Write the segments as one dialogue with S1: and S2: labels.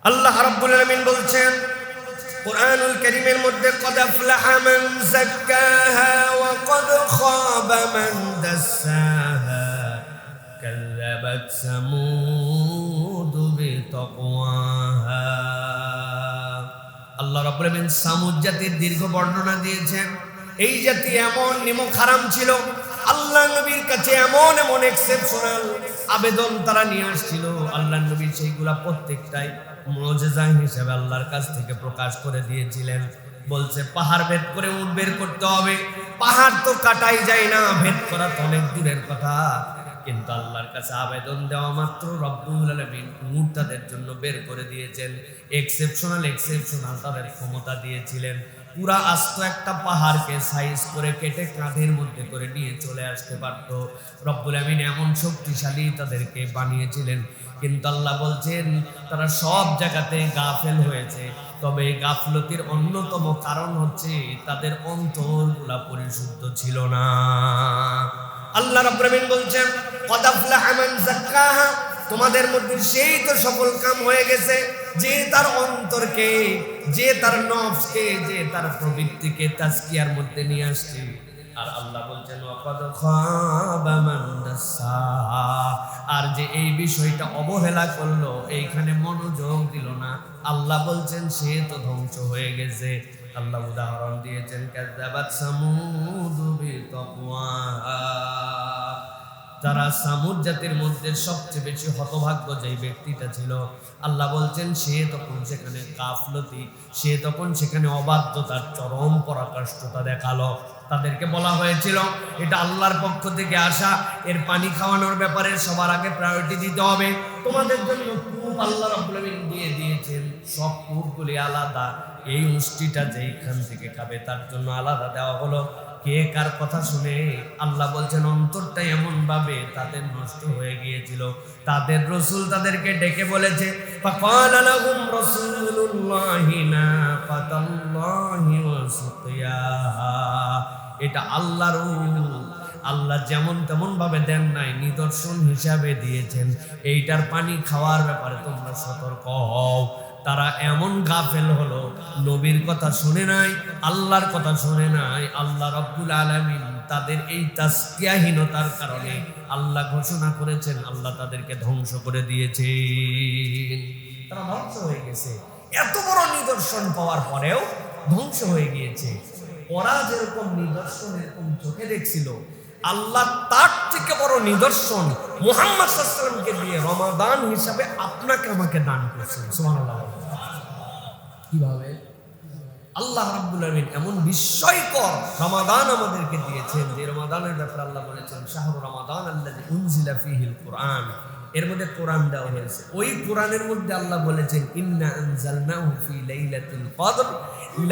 S1: আল্লাহ রাব্বুল আলামিন বলছেন কুরআনুল কারীমের মধ্যে কদ আফলাহা মান যাক্কাহা ওয়া কদ খাবা মান দাসসাহা কাযযাবাত সামুদ বিতাকওয়াহা। আল্লাহ রাব্বুল আলামিন সামুদ জাতির দীর্ঘ বর্ণনা দিয়েছেন। এই জাতি এমন নিমক হারাম ছিল, আল্লাহ নবীর কাছে এমন এমন এক্সেপশনাল আবেদন তারা নিয়ে আসছিল। আল্লাহ নবী সেইগুলা প্রত্যেকটাই মুজিজা হিসেবে আল্লাহর কাছ থেকে প্রকাশ করে দিয়েছিলেন। বলছে পাহাড় ভেদ করে উট বের করতে হবে। পাহাড় তো কাটাই যায় না, ভেদ করা তো অনেক দূরের কথা। কিন্তু আল্লাহর কাছে আবেদন দেওয়া মাত্র রব্বুল আলামিন উট তাদের জন্য বের করে দিয়েছেন। এক্সেপশনাল তাদের ক্ষমতা দিয়েছিলেন। পুরা আস্ত একটা পাহাড়কে সাইজ করে কেটে কাঁধের মধ্যে করে নিয়ে চলে আসতে পারত। রব্বুল আমিন এমন শক্তিশালী তাদেরকে বানিয়েছিলেন। কিন্তু আল্লাহ বলছেন তারা সব জায়গাতে গাফেল হয়েছে। তবে গাফলতির অন্যতম কারণ হচ্ছে তাদের অন্তরগুলা পরিশুদ্ধ ছিল না। আল্লাহ রাব্বুল আমিন বলছেন কদ আফলাহা মান যাক্কাহা, তোমাদের মধ্যে সেই তো সফল কাম হয়ে গেছে যে তার অন্তরকে, যে তার নফসকে, যে তার প্রবৃত্তিকে তাজকিয়ার মধ্যে নিয়ে আসছে। আর আল্লাহ বলছেন ওয়াকাদ খাবা মান দাসসাহা, আর যে এই বিষয়টা অবহেলা করলো, এইখানে মনোযোগ দিল না, আল্লাহ বলছেন সে তো ধ্বংস হয়ে গেছে। আল্লাহ উদাহরণ দিয়েছেন কাযযাবাত সামুদ বিতাকওয়াহা, যারা সামুদ জাতির মধ্যে সবচেয়ে বেশি হতভাগ্য যেই ব্যক্তিটা ছিল, আল্লাহ বলছেন সে তখন সেখানে গাফলতি, সে তখন সেখানে অবাধ্যতার চরম পরাকাষ্ঠতা দেখালো। তাদেরকে বলা হয়েছিল এটা আল্লাহর পক্ষ থেকে আসা, এর পানি খাওয়ানোর ব্যাপারে সবার আগে প্রায়োরিটি দিতে হবে। তোমাদের জন্য কূপ আল্লাহ রাব্বুল আমিন দিয়ে দিয়েছেন, সব কূপগুলি আলাদা। এই উষ্টিটা যেইখান থেকে খাবে তার জন্য আলাদা দেওয়া হলো। কে কার কথা শুনে? আল্লাহ বলছেন অন্তরটা এমন ভাবে তাদের নষ্ট হয়ে গিয়েছিল। তাদের রাসূল তাদেরকে ডেকে বলেছে ফাকালা লাহুম রাসূলুল্লাহি নাকাতাল্লাহি ওয়া সুকিয়াহা, এটা আল্লাহর, আল্লাহ যেমন তেমন ভাবে দেন নাই, নিদর্শন হিসাবে দিয়েছেন। এইটার পানি খাওয়ার ব্যাপারে তোমরা সতর্ক হও। তারা এমন গাফেল হলো, নবীর কথা শুনে নাই, আল্লাহর কথা শুনে নাই। আল্লাহ রাব্বুল আলামিন তাদের এই তাসকিয়াহীনতার কারণে আল্লাহ ঘোষণা করেছেন আল্লাহ তাদেরকে ধ্বংস করে দিয়েছেন। তারা ধ্বংস হয়ে গেছে, এত বড় নিদর্শন পাওয়ার পরেও ধ্বংস হয়ে গিয়েছে। ওরা যেরকম নিদর্শন এরকম চোখে দেখছিল, আল্লাহ তার থেকে বড় নিদর্শন মুহাম্মদ সাল্লাল্লাহু আলাইহি ওয়াসাল্লামকে দিয়ে রমাদান হিসাবে আপনাকে আমাকে দান করেছেন। সুবহানাল্লাহ। কিভাবে? আল্লাহ রাব্বুল আলামিন এমন বিস্ময়কর রমাদান আমাদেরকে দিয়েছেন যে রমাদানের ব্যাপারে আল্লাহ বলেছেন শাহরু রমাদান আল্লাযী উনজিলা ফীহিল কুরআন, এর মধ্যে কোরআন দেওয়া হয়েছে। ওই কোরআনের মধ্যে আল্লাহ বলেছেন ইন্না আনজালনাহু ফি লাইলাতুল কদর,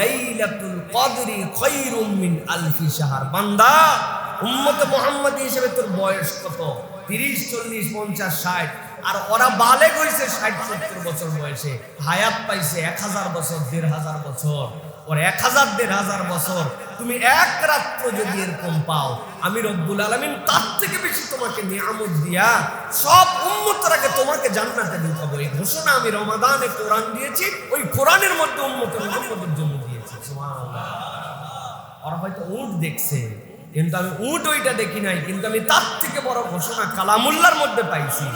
S1: লাইলাতুল কদরি খায়রুম মিন আলফি শাহর। বান্দা, উম্মতে মুহাম্মাদী হিসেবে তোর বয়স কত? 30, 40, 50, 60। আর ওরা বালেগ হয়েছে 60-70 বছর বয়সে, হায়াত পাইছে 1000 বছর, 1500 বছর। ওর 1000-1500 বছর তুমি এক রাত্র যদি এরকম পাও, আমি রব্বুল আলামিন তার থেকে বেশি তোমাকে নিয়ামত দিয়া সব উম্মতের আগে তোমাকে জান্নাতে ঢুকাবো। এই ঘোষণা আমি রমাদানে কোরআন দিয়েছি, ওই কোরআনের মধ্যে উম্মতে মুহাম্মাদের জন্য দিয়েছি। সুবহানাল্লাহ। ওরা হয়তো উট দেখছে, কিন্তু আমি উট ওইটা দেখি নাই, কিন্তু আমি তার থেকে বড় ঘোষণা কালামুল্লাহর মধ্যে পাইছি।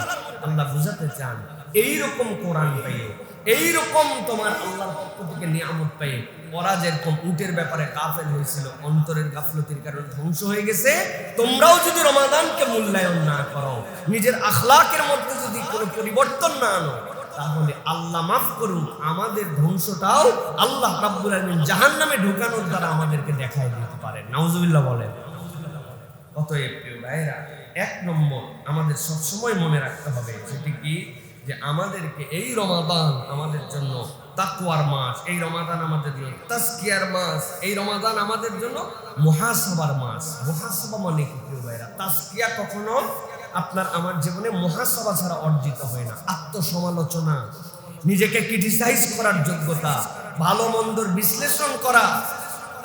S1: আল্লাহ বুঝাতে চান এইরকম কোরআন পেয়ে, এইরকম তোমার আল্লাহর পক্ষ থেকে নিয়ামত পেয়ে ওরা যেরকম উটের ব্যাপারে গাফেল হয়েছিল, অন্তরের গাফলতির কারণে ধ্বংস হয়ে গেছে, তোমরাও যদি রমাদানকে মূল্যায়ন না করো, নিজের আখলাকের মধ্যে যদি কোনো পরিবর্তন না আনো, তাহলে আল্লাহ মাফ করুন আমাদের ধ্বংসটাও আল্লাহ রাব্বুল আলামিন জাহান্নামে ঢোকানোর দ্বারা আমাদেরকে দেখাই দিতে পারেন। নাউজুবিল্লাহ বলেন। অতএব প্রিয় ভাইরা, 1 নম্বর আমাদের সবসময় মনে রাখতে হবে, সেটি কি, যে আমাদেরকে এই রমাদান আমাদের জন্য তাকওয়ার মাস, এই রমাদান আমাদের জন্য তাজকিয়ার মাস, এই রমাদান আমাদের জন্য মুহাসাবার মাস। মুহাসাবা মানে কি প্রিয় ভাইরা? তাজকিয়া কখনো আপনার আমার জীবনে মুহাসাবা ছাড়া অর্জিত হয় না। আত্মসমালোচনা, নিজেকে ক্রিটিসাইজ করার যোগ্যতা, ভালো মন্দর বিশ্লেষণ করা,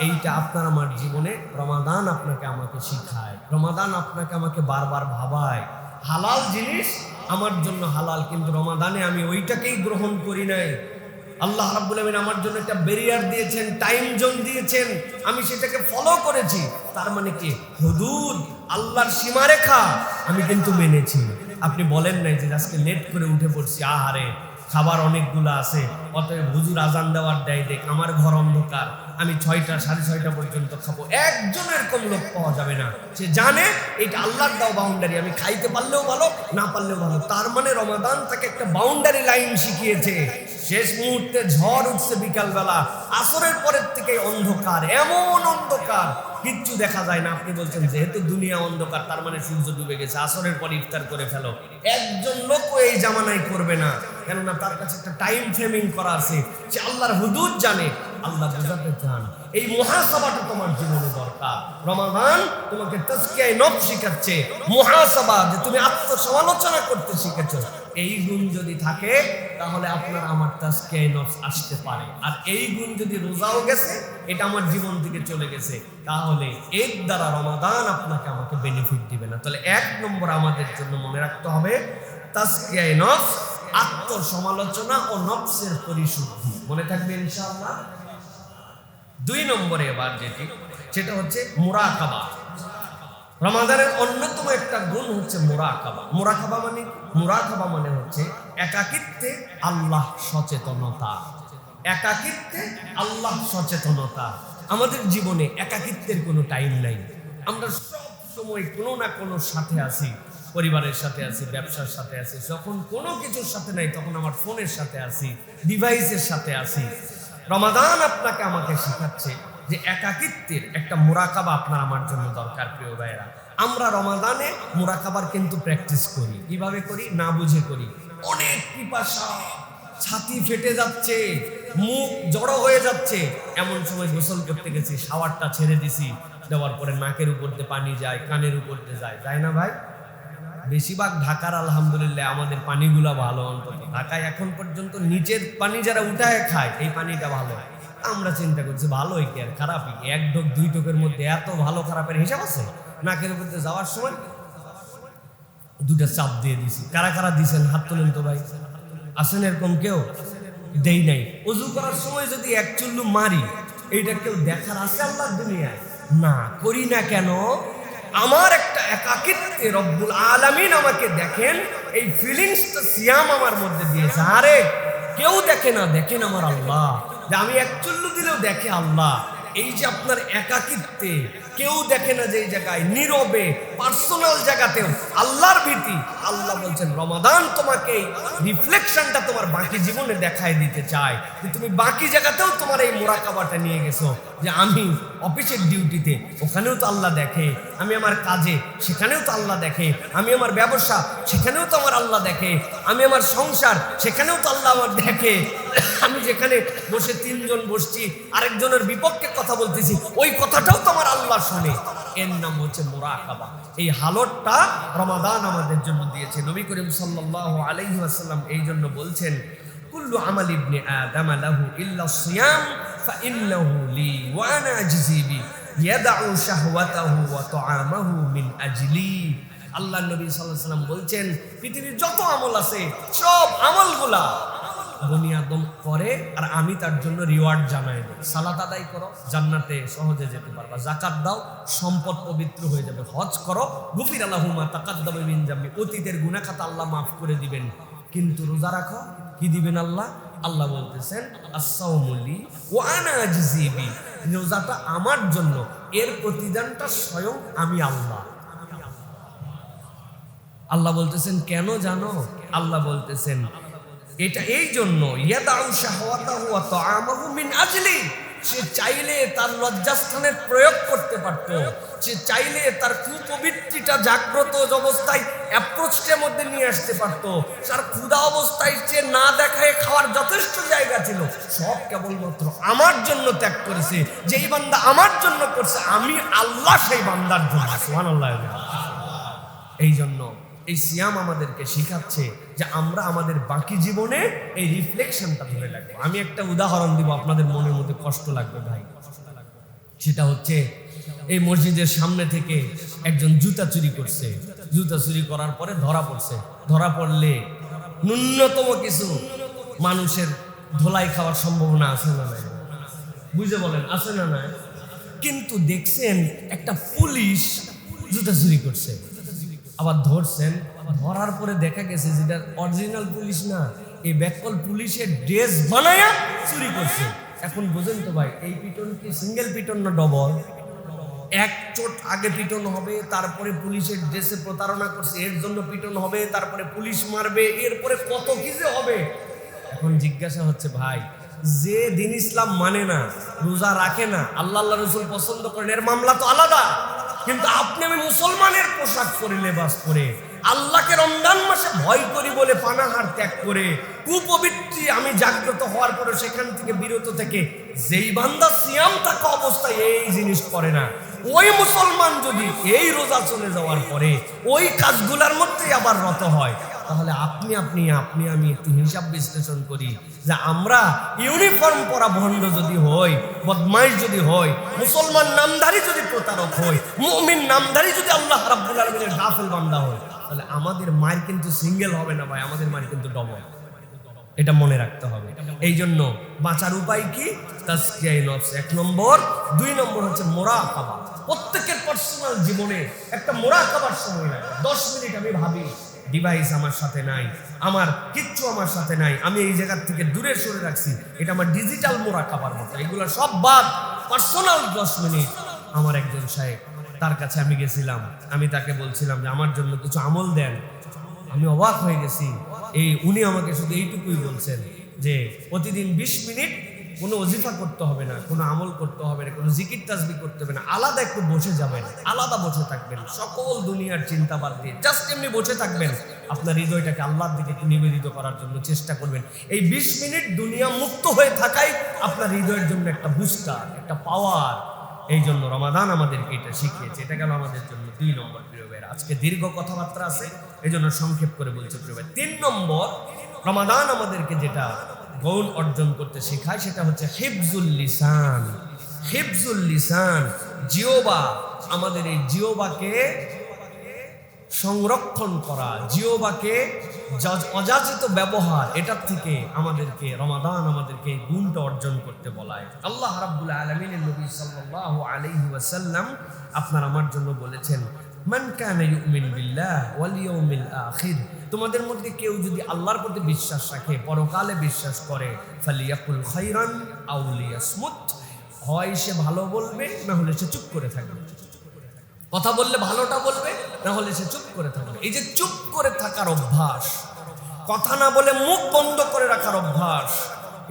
S1: এইটা আপনার আমার জীবনে রমাদান আপনাকে আমাকে শিখায়। রমাদান আপনাকে আমাকে বারবার ভাবায় হালাল জিনিস আমার জন্য হালাল, কিন্তু রমাদানে আমি ওইটাকেই গ্রহণ করি নাই। আল্লাহ রাব্বুল আমিন আমার জন্য একটা ব্যারিয়ার দিয়েছেন, টাইম জোন দিয়েছেন, আমি সেটাকে ফলো করেছি। তার মানে কি, হুদুদ আল্লাহর সীমারেখা আমি কিন্তু মেনেছি। আপনি বলেন নাই যে আজকে লেট করে উঠে পড়ছি, আহারে খাবার অনেকগুলো আছে, অতএব হুজুর আজান দেওয়ার দেয় দেখ, আমার ঘর অন্ধকার, আমি 6টা 6:30 পর্যন্ত খাবো। একজন এরকম লোক পাওয়া যাবে না। সে জানে এটা আল্লাহর দাও বাউন্ডারি, আমি খাইতে পারলেও ভালো, না পারলেও ভালো। তার মানে রমাদান তাকে একটা বাউন্ডারি লাইন শিখিয়েছে। শেষ মুহূর্তে ঝড় উঠছে বিকালবেলা, আসরের পরের থেকে অন্ধকার, এমন অন্ধকার কিচ্ছু দেখা যায় না। আপনি বলছেন যেহেতু দুনিয়া অন্ধকার, তার মানে সূর্য ডুবে গেছে, আসরের পর ইফতার করে ফেলো। একজন লোকও এই জামানায় করবে না, কেননা তার কাছে একটা টাইম ফ্রেমিং করা আছে। সে আল্লাহর হুদুদ জানে, আল্লাহ বোঝাতে চান। এই মুহাসাবাটা তোমার জীবনে দরকার। রমাদান তোমাকে তাজকিয়ায়ে নফস শিখাচ্ছে, মুহাসাবা, যে তুমি আত্মসমালোচনা করতে শিখেছো। এই গুণ যদি থাকে তাহলে আপনার আমার তাজকিয়ায়ে নফস আসতে পারে। আর এই গুণ যদি রোজাও গেছে, এটা আমার জীবন থেকে চলে গেছে, তাহলে এর দ্বারা রমাদান আপনাকে আমাকে বেনিফিট দিবে না। তাহলে 1 নম্বর আমাদের জন্য মনে রাখতে হবে তাজকিয়ায়ে নফস, আত্মসমালোচনা ও নফসের পরিশুদ্ধি। মনে থাকবে ইনশাআল্লাহ। 2 নম্বরে এবার যেটি, সেটা হচ্ছে মুরাকাবা। রমাদানের অন্যতম একটা গুণ হচ্ছে মুরাকাবা। মুরাকাবা মানে হচ্ছে একাকিত্বে আল্লাহ সচেতনতা। একাকিত্বে আল্লাহ সচেতনতা। আমাদের জীবনে একাকিত্বের কোনো টাইম নাই। আমরা সব সময় কোনো না কোনো সাথে আছি, পরিবারের সাথে আছি, ব্যবসার সাথে আছি, যখন কোনো কিছুর সাথে নাই তখন আমার ফোনের সাথে আছি, ডিভাইসের সাথে আছি। রমাদান আপনাকে আমাকে শেখাচ্ছে যে একাকিত্বের একটা মুরাকাবা আপনার আমার জন্য দরকার। প্রিয় ভাইরা, আমরা রমাদানে মুরাকাবার কিন্তু প্র্যাকটিস করি। কিভাবে করি? না বুঝে করি। অনেক পিপাসা, ছাতি ফেটে যাচ্ছে, মুখ জড়ো হয়ে যাচ্ছে, এমন সময় গোসল করতে গেছি, শাওয়ারটা ছেড়ে দিছি, দেওয়ার পরে নাকের উপর দিয়ে পানি যায়, কানের উপর দিয়ে যায়, তাই না ভাই? বেশিরভাগ ঢাকার আলহামদুলিল্লাহ আমাদের পানিগুলা ভালো। অন্তত ঢাকায় এখন পর্যন্ত নিচের পানি যারা উঠায় খায়, এই পানিটা ভালো। আমরা চিন্তা করছি ভালোই কি আর খারাপই, 1 ঢোক 2 ঢোকের মধ্যে এত ভালো খারাপের হিসাব আছে? নাকের উপর দিয়ে যাওয়ার সময় 2টা চাপ দিয়ে দিছি। কারা কারা দিছেন হাত তোলেন তো ভাই। আসেন এরকম কেউ? দেই নাই। ওযু করার সময় যদি 1 চুল্লু মারি, এইটা কেউ দেখার আছে আল্লাহর দুনিয়ায়? না, করি না কেন? আমার একটা একাকিত্বে রব্বুল আলামিন আমাকে দেখেন, এই ফিলিংসটা সিয়াম আমার মধ্যে দিয়েছে। আরে কেউ দেখে না, দেখেন আমার আল্লাহ। যে আমি 1 চুল্লু দিলেও দেখে আল্লাহ। এই যে আপনার একাকিত্বে কেউ দেখে না, যে জায়গায় নীরবে পার্সোনাল জায়গাতেও আল্লাহর ভীতি, আল্লাহ বলছেন রমাদান তোমাকে রিফ্লেকশনটা তোমার বাকি জীবনে দেখায় দিতে চায়, যে তুমি বাকি জায়গাতেও তোমার এই মুরাকাবাটা নিয়ে গেছো। যে আমি অফিসের ডিউটিতে, ওখানেও তো আল্লাহ দেখে, আমি আমার কাজে, সেখানেও তো আল্লাহ দেখে, আমি আমার ব্যবসা, সেখানেও তো আমার আল্লাহ দেখে, আমি আমার সংসার, সেখানেও তো আল্লাহ আমার দেখে, আমি যেখানে বসে 3 জন বসছি, আরেকজনের বিপক্ষে কথা বলতেছি, ওই কথাটাও তো আমার আল্লাহ শুনে। এর নাম হচ্ছে মুরাকাবা। এই হালতটা রমাদান আমাদের জন্য দিয়েছে। নবী করিম সাল্লাল্লাহু আলাইহি ওয়াসাল্লাম এই জন্য বলছেন, কুল্লু আমাল ইবনে আদম লাহু ইল্লা সিয়াম ফাইন্নাহু লি ওয়া আনা আজজি বি ইয়াদউ শাহওয়াতাহু ওয়া তুআমাহু মিন আজলি। আল্লাহ নবী সাল্লাল্লাহু আলাইহি ওয়াসাল্লাম বলছেন, পৃথিবীর যত আমল আছে সব আমলগুলা বনি আদম করে, আর আমি তার জন্য রিওয়ার্ড জানাই দেই। সালাত আদায় করো, জান্নাতে সহজে যেতে পারবা। যাকাত দাও, সম্পদ পবিত্র হয়ে যাবে। হজ করো, গুফির লাহু মা তাকাদ্দামা মিন যামবি, অতীতের গুনাহ খাতা আল্লাহ মাফ করে দিবেন। কিন্তু রোজা রাখো, কি দিবেন আল্লাহ? আল্লাহ বলতেছেন as-সাওমু লি ওয়া আনা আজজি বি, রোজাটা আমার জন্য, এর প্রতিদানটা স্বয়ং আমি আল্লাহ। আল্লাহ বলতেছেন কেন জানো? আল্লাহ বলতেছেন এটা এই জন্য, ইয়াদাউ শাহওয়াতাহু ওয়া তুআমাহু মিন আজলি, সে চাইলে তার লজ্জাস্থানের প্রয়োগ করতে পারত, সে চাইলে তার কুপবিত্রিটা জাগ্রত অবস্থায় অ্যাপ্রোচের মধ্যে নিয়ে আসতে পারত, তার ক্ষুধা অবস্থায় সে না দেখায় খাওয়ার যথেষ্ট জায়গা ছিল, সব কেবলমাত্র আমার জন্য ত্যাগ করেছে। যেই বান্দা আমার জন্য করছে, আমি আল্লাহ সেই বান্দার জন্য। সুবহানাল্লাহ। এই জন্য এই সিয়াম আমাদেরকে শিখাচ্ছে যে আমরা আমাদের বাকি জীবনে এই রিফ্লেকশনটা ধরে রাখবো। আমি একটা উদাহরণ দিব, আপনাদের মনের মধ্যে কষ্ট লাগবে ভাই। সেটা হচ্ছে, এই মসজিদের সামনে থেকে একজন জুতা চুরি করছে। জুতা চুরি করার পরে ধরা পড়ছে। ধরা পড়লে ন্যূনতম কিছু মানুষের ধোলাই খাওয়ার সম্ভাবনা আছে না নাই? বুঝে বলেন, আছে না নাই? কিন্তু দেখছেন একটা পুলিশ জুতা চুরি করছে, আবার ধরছেন, ধরার পরে দেখা গেছে যেটা অরিজিনাল পুলিশ না, এই ব্যাককল পুলিশের ড্রেস বানায়া চুরি করছে। এখন বুঝেন তো ভাই, এই পিটন কি সিঙ্গেল পিটন না ডবল? এক চোট আগে পিটন হবে, তারপরে পুলিশের ড্রেসে প্রতারণা করছে এর জন্য পিটন হবে, তারপরে পুলিশ মারবে, এরপরে কত কি যে হবে। এখন জিজ্ঞাসা হচ্ছে, ভাই যে দিন ইসলাম মানে না, রোজা রাখে না, আল্লাহ রসুল পছন্দ করেন, এর মামলা তো আলাদা। কিন্তু আপনি আমি মুসলমানের পোশাক পরে, লেবাস পরে, আল্লাহকে রমজান মাসে ভয় করি বলে পানাহার ত্যাগ করে, কুপবিত্রী আমি জাগ্রত হওয়ার পরে সেখান থেকে বিরত থেকে যেই বান্দা সিয়াম থাকা অবস্থায় এই জিনিস করে না, ওই মুসলমান যদি এই রোজা চলে যাওয়ার পরে ওই কাজগুলোর মধ্যে আবার রত হয়, তাহলে আপনি আমি একটু হিসাব বিশ্লেষণ করি যে আমরা ইউনিফর্ম পরা ভণ্ড যদি হই, বদমাইশ যদি হই, মুসলমান নামধারী যদি প্রতারক হই, মুমিন নামধারী যদি আল্লাহ রাব্বুল আলামিনের গাফেল বান্দা হই, তাহলে আমাদের মার কিন্তু সিঙ্গেল হবে না ভাই, আমাদের মার কিন্তু ডবল। এটা মনে রাখতে হবে। এই জন্য বাঁচার উপায় কি? তাজকিয়ায়ে নফস 1 নম্বর। 2 নম্বর হচ্ছে মুরাকাবা। প্রত্যেকের পার্সোনাল জীবনে একটা মুরাকাবার সময় লাগে। 10 মিনিট আমি ভাবি, ডিভাইস আমার সাথে নাই, আমার কিচ্ছু আমার সাথে নাই, আমি এই জায়গা থেকে দূরে সরে রাখছি, এটা আমার ডিজিটাল মুরাকাবার মতো। এগুলো সব বাদ, পার্সোনাল 10 মিনিট। আমার একজন সাহেব, তার কাছে আমি গেছিলাম, আমি তাকে বলছিলাম যে আমার জন্য কিছু আমল দেন। আমি অবাক হয়ে গেছি, উনি আমাকে শুধু এইটুকুই বলছেন যে প্রতিদিন 20 মিনিট কোনো ওজিফা করতে হবে না, কোনো আমল করতে হবে না, কোনো জিকির তাসবিহ করতে হবে না, আলাদা একটু বসে যাবেন, আলাদা বসে থাকবেন, সকল দুনিয়ার চিন্তা বাদ দিয়ে জাস্ট এমনি বসে থাকবেন, আপনার হৃদয়টাকে আল্লাহর দিকে একটু নিবেদিত করার জন্য চেষ্টা করবেন। এই 20 মিনিট দুনিয়া মুক্ত হয়ে থাকাই আপনার হৃদয়ের জন্য একটা বুস্টার, একটা পাওয়ার। এই জন্য রমাদান আমাদেরকে এটা শিখিয়েছে। এটা গেল আমাদের জন্য 2 নম্বর। প্রিয় ভাইরা, আজকে দীর্ঘ কথাবার্তা আছে, এই জন্য সংক্ষেপ করে বলছে প্রিয় ভাই। 3 নম্বর, রমাদান আমাদেরকে যেটা গৌণ অর্জন করতে শেখায় সেটা হচ্ছে হিফজুল লিসান। হিফজুল লিসান, জিহ্বা, আমাদের এই জিহ্বাকে সংরক্ষণ করা, জিহ্বাকে অযাচিত ব্যবহার, এটার থেকে আমাদেরকে রমাদান আমাদেরকে এই গুণটা অর্জন করতে বলায়। আল্লাহ রাব্বুল আলামিনের নবী সাল্লাল্লাহু আলাইহি ওয়াসাল্লাম আপনার আমার জন্য বলেছেন, মান কানা ইউমিন বিল্লাহ ওয়াল ইয়াউমিল আখির, তোমাদের মধ্যে কেউ যদি আল্লাহর প্রতি বিশ্বাস রাখে, পরকালে বিশ্বাস করে, ফালিয়াকুল খাইরান আও লিয়াসমুত, হয় সে ভালো বলবে, না হলে সে চুপ করে থাকবে। কথা বললে ভালোটা বলবে, না হলে সে চুপ করে থাকবে। এই যে চুপ করে থাকার অভ্যাস, কথা না বলে মুখ বন্ধ করে রাখার অভ্যাস,